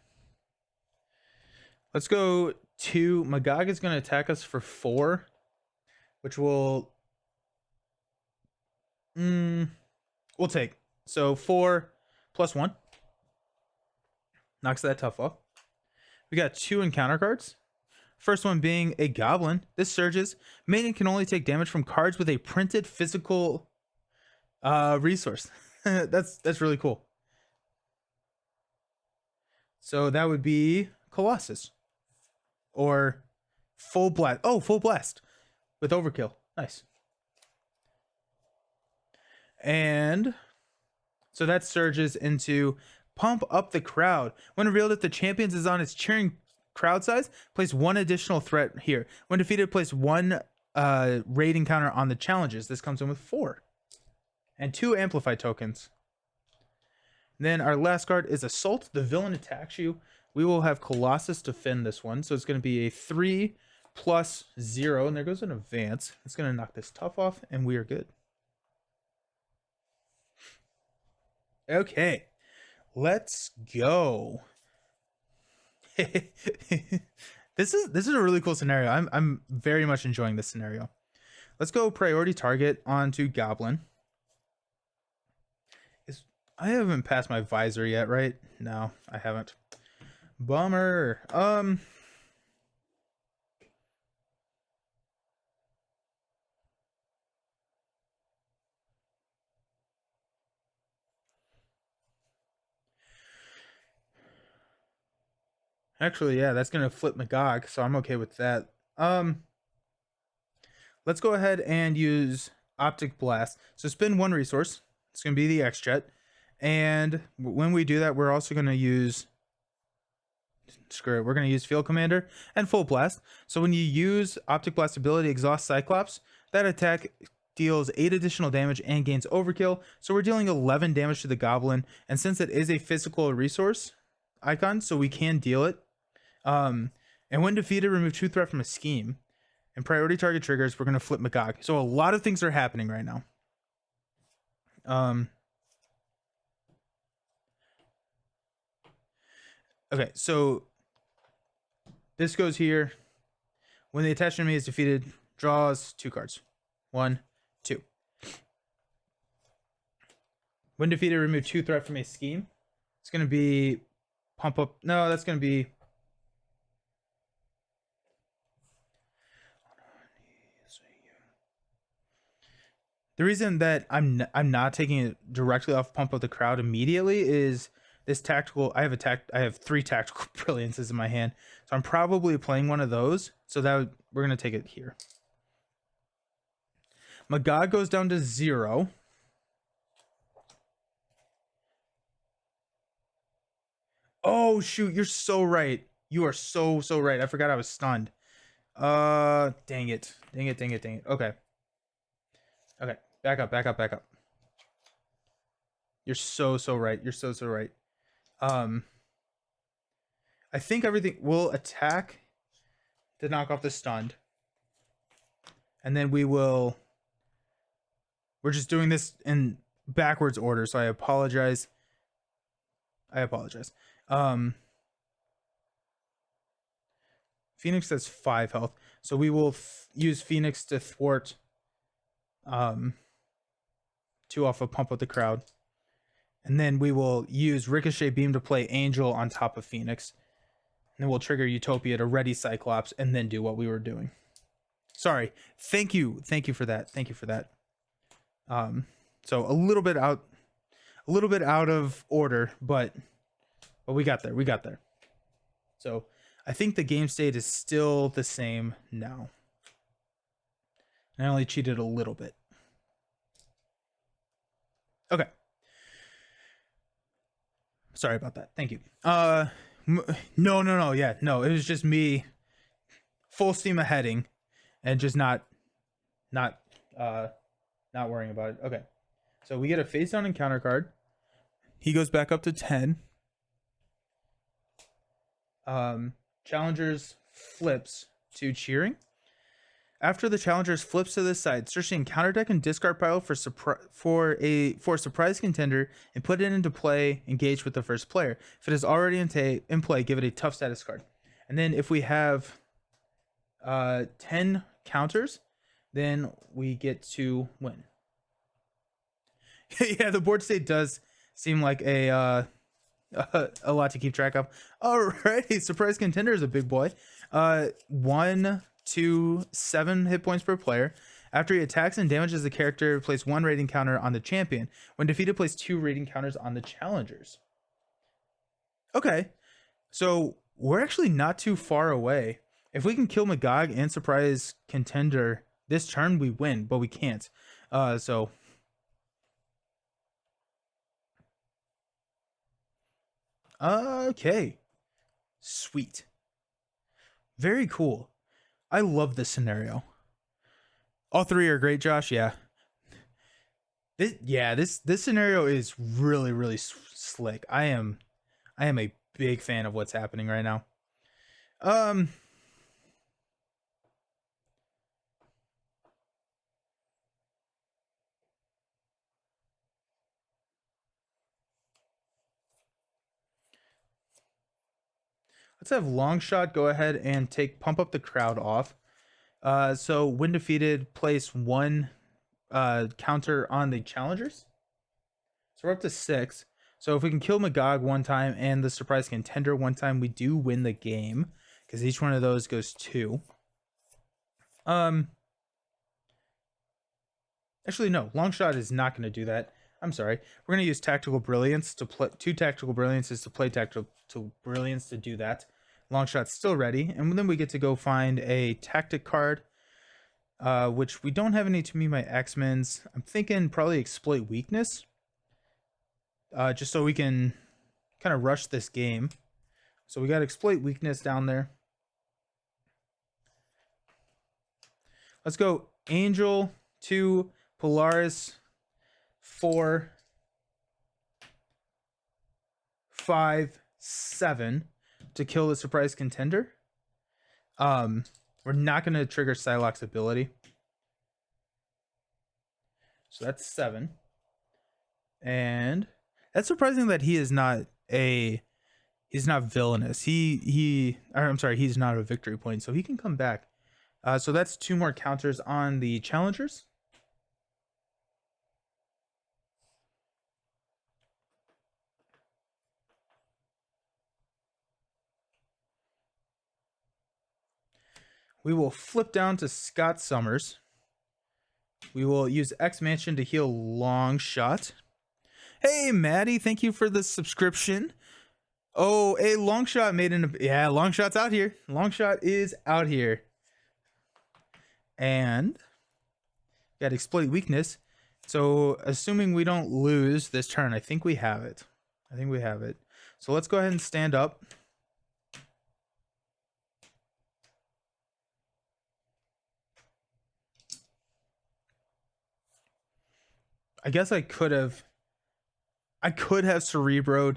Let's go to Magog is going to attack us for 4, which will we'll take. So 4 + 1 knocks that Tough off. We got 2 encounter cards. First one being a goblin. This surges. Maiden can only take damage from cards with a printed physical resource. That's really cool. So that would be Colossus or full blast. Oh, full blast with overkill. Nice. And so that surges into pump up the crowd. When revealed, if the champions is on its cheering crowd size, place 1 additional threat here. When defeated, place 1 raiding counter on the challenges. This comes in with 4 and 2 amplify tokens. Then our last card is Assault. The villain attacks you. We will have Colossus defend this one. So it's going to be a 3 plus 0. And there goes an advance. It's going to knock this tough off. And we are good. Okay. Let's go. This is a really cool scenario. I'm very much enjoying this scenario. Let's go priority target onto Goblin. I haven't passed my visor yet, right? No, I haven't. Bummer. Actually, yeah, that's gonna flip Magog, so I'm okay with that. Let's go ahead and use Optic Blast. So spend 1 resource. It's gonna be the X-Jet. And when we do that, we're also going to use, screw it, we're going to use Field Commander and Full Blast. So when you use Optic Blast ability, Exhaust Cyclops, that attack deals 8 additional damage and gains overkill. So we're dealing 11 damage to the Goblin. And since it is a physical resource icon, so we can deal it. And when defeated, remove 2 threat from a scheme. And priority target triggers, we're going to flip Magog. So a lot of things are happening right now. Okay, so this goes here. When the attached enemy is defeated, draws 2 cards. 1, 2. When defeated, remove 2 threat from a scheme. It's going to be pump up. No, that's going to be. The reason that I'm not taking it directly off pump up the crowd immediately is this tactical. I have 3 tactical brilliances in my hand, so I'm probably playing one of those. So that we're gonna take it here. Magog goes down to 0. Oh shoot, you're so right. You are so right. I forgot I was stunned. Dang it. Okay. Back up. You're so right. You're so right. I think everything will attack to knock off the stunned. And then we're just doing this in backwards order, so I apologize. Phoenix has 5 health, so we will use Phoenix to thwart 2 off of pump with the crowd. And then we will use Ricochet Beam to play Angel on top of Phoenix. And then we'll trigger Utopia to ready Cyclops and then do what we were doing. Sorry. Thank you for that. So a little bit out of order, but we got there. So I think the game state is still the same now. And I only cheated a little bit. Okay. Sorry about that. Thank you. No. Yeah, no. It was just me full steam aheading and just not worrying about it. Okay. So we get a face down encounter card. He goes back up to 10. Challengers flips to cheering. After the challengers flips to this side, search the encounter deck and discard pile for surprise contender and put it into play. Engage with the first player. If it is already in play, give it a tough status card. And then if we have 10 counters, then we get to win. Yeah, the board state does seem like a A lot to keep track of. Alrighty, surprise contender is a big boy. 1, 2, 7 hit points per player. After he attacks and damages the character, place 1 rating counter on the champion. When defeated, place 2 rating counters on the challengers. Okay, so we're actually not too far away. If we can kill Magog and surprise contender this turn, we win, but we can't. So okay, sweet, very cool. I love this scenario. All 3 are great, Josh. Yeah. This scenario is really slick. I am a big fan of what's happening right now. Let's have Longshot go ahead and pump up the crowd off. So when defeated, place 1 counter on the challengers. So we're up to 6. So if we can kill Magog 1 time and the surprise contender 1 time, we do win the game, because each one of those goes 2. Actually, no, Longshot is not going to do that. I'm sorry. We're going to use Tactical Brilliance to play 2 Tactical Brilliances to play Tactical Brilliance to do that. Longshot's still ready, and then we get to go find a Tactic card, which we don't have any to me, my X-Men's. I'm thinking probably Exploit Weakness, just so we can kind of rush this game. So we got Exploit Weakness down there. Let's go Angel 2, Polaris 4, 5, 7 to kill the surprise contender. We're not going to trigger Psylocke's ability. So that's 7. And that's surprising that he is not he's not villainous. I'm sorry, he's not a victory point, so he can come back. So that's 2 more counters on the challengers. We will flip down to Scott Summers. We will use X Mansion to heal Longshot. Hey, Maddie, thank you for the subscription. Oh, a Longshot made an... Yeah, Longshot's out here. Longshot is out here. And got Exploit Weakness. So assuming we don't lose this turn, I think we have it. So let's go ahead and stand up. I guess I could have Cerebroed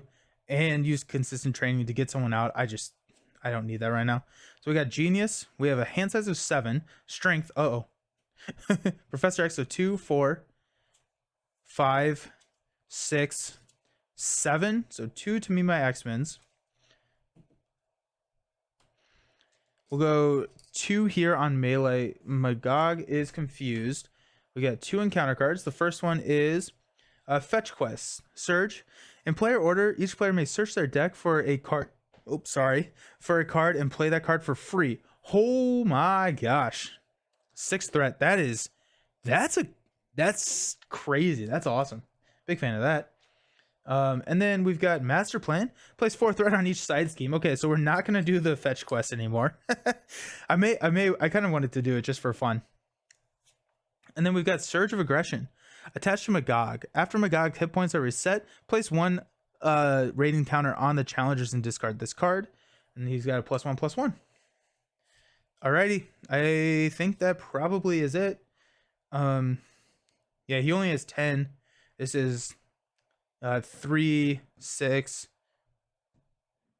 and used consistent training to get someone out. I don't need that right now. So we got Genius. We have a hand size of 7. Strength. Professor X of 2, 4, 5, 6, 7. So 2 to me, my X-Men's. We'll go 2 here on melee. Magog is confused. We got 2 encounter cards. The first one is Fetch Quest. Surge. In player order, each player may search their deck for a card. For a card and play that card for free. Oh my gosh. 6 threat. That's crazy. That's awesome. Big fan of that. And then we've got Master Plan. Place 4 threat on each side scheme. Okay, so we're not gonna do the fetch quest anymore. I kind of wanted to do it just for fun. And then we've got Surge of Aggression. Attached to Magog. After Magog's hit points are reset, place 1 rating counter on the challengers and discard this card. And he's got a +1/+1. Alrighty, I think that probably is it. Yeah, he only has 10. This is 3, 6,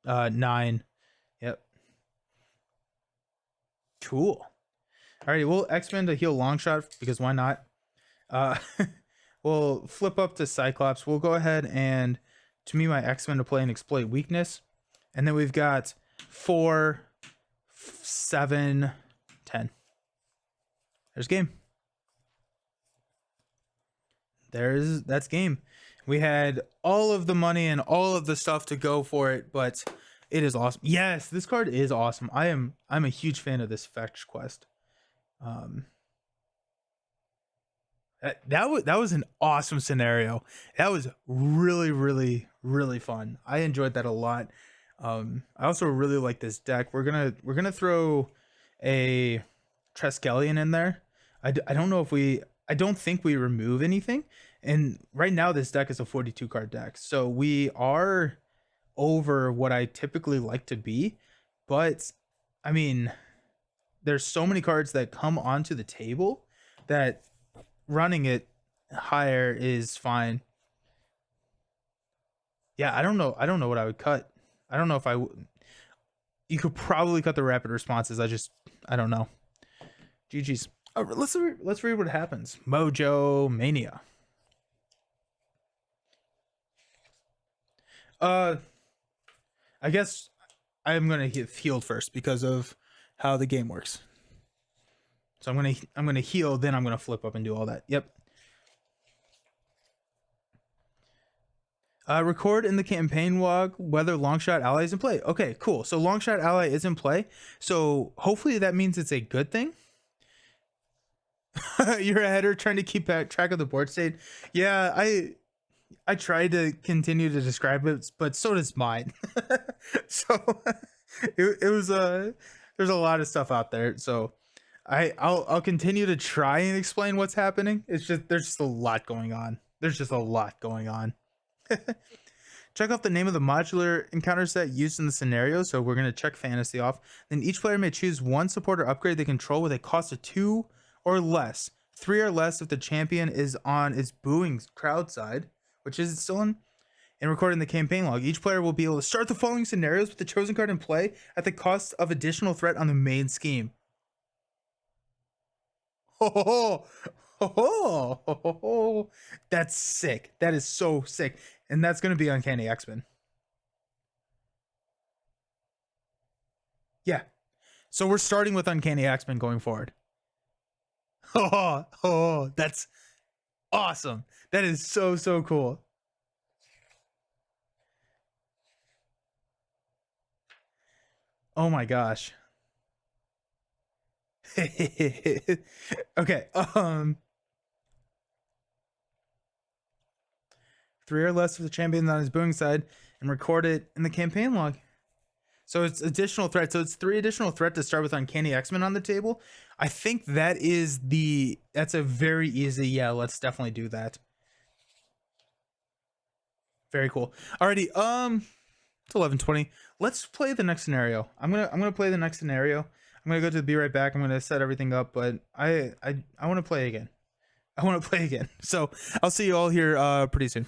9. Yep. Cool. Alrighty, we'll X-Men to heal Longshot because why not? We'll flip up to Cyclops. We'll go ahead and to me my X-Men to play an Exploit Weakness. And then we've got 4, 7, 10. There's game. That's game. We had all of the money and all of the stuff to go for it, but it is awesome. Yes, this card is awesome. I'm a huge fan of this fetch quest. Um, that was an awesome scenario. That was really really fun. I enjoyed that a lot. I also really like this deck. We're gonna throw a Treskelion in there. I don't know if I don't think we remove anything. And right now this deck is a 42 card deck. So we are over what I typically like to be, but I mean, there's so many cards that come onto the table that running it higher is fine. Yeah, I don't know. I don't know what I would cut. I don't know if I would. You could probably cut the rapid responses. I don't know. GG's. Let's read what happens. Mojo Mania. I guess I'm gonna get healed first because of how the game works. So I'm gonna heal, then I'm gonna flip up and do all that. Yep. Record in the campaign log whether Longshot Ally is in play. Okay, cool. So Longshot Ally is in play. So hopefully that means it's a good thing. You're a header trying to keep track of the board state. Yeah, I tried to continue to describe it, but so does mine. So it was there's a lot of stuff out there. So I'll continue to try and explain what's happening. It's just there's just a lot going on. There's just a lot going on. Check off the name of the modular encounter set used in the scenario. So we're gonna check fantasy off. Then each player may choose one support or upgrade they control with a cost of 2 or less. 3 or less if the champion is on its booing crowd side, which is still in. And recording the campaign log, each player will be able to start the following scenarios with the chosen card in play at the cost of additional threat on the main scheme. Oh, that's sick. That is so sick. And that's going to be Uncanny X-Men. Yeah. So we're starting with Uncanny X-Men going forward. Oh, that's awesome. That is so cool. Oh my gosh. Okay. 3 or less of the champions on his booing side and record it in the campaign log. So it's additional threat. So it's 3 additional threat to start with Uncanny X-Men on the table. I think that's a very easy. Yeah, let's definitely do that. Very cool. Alrighty, it's 11:20. Let's play the next scenario. I'm gonna play the next scenario. I'm gonna go to the be right back. I'm gonna set everything up, but I want to play again. I want to play again. So I'll see you all here pretty soon.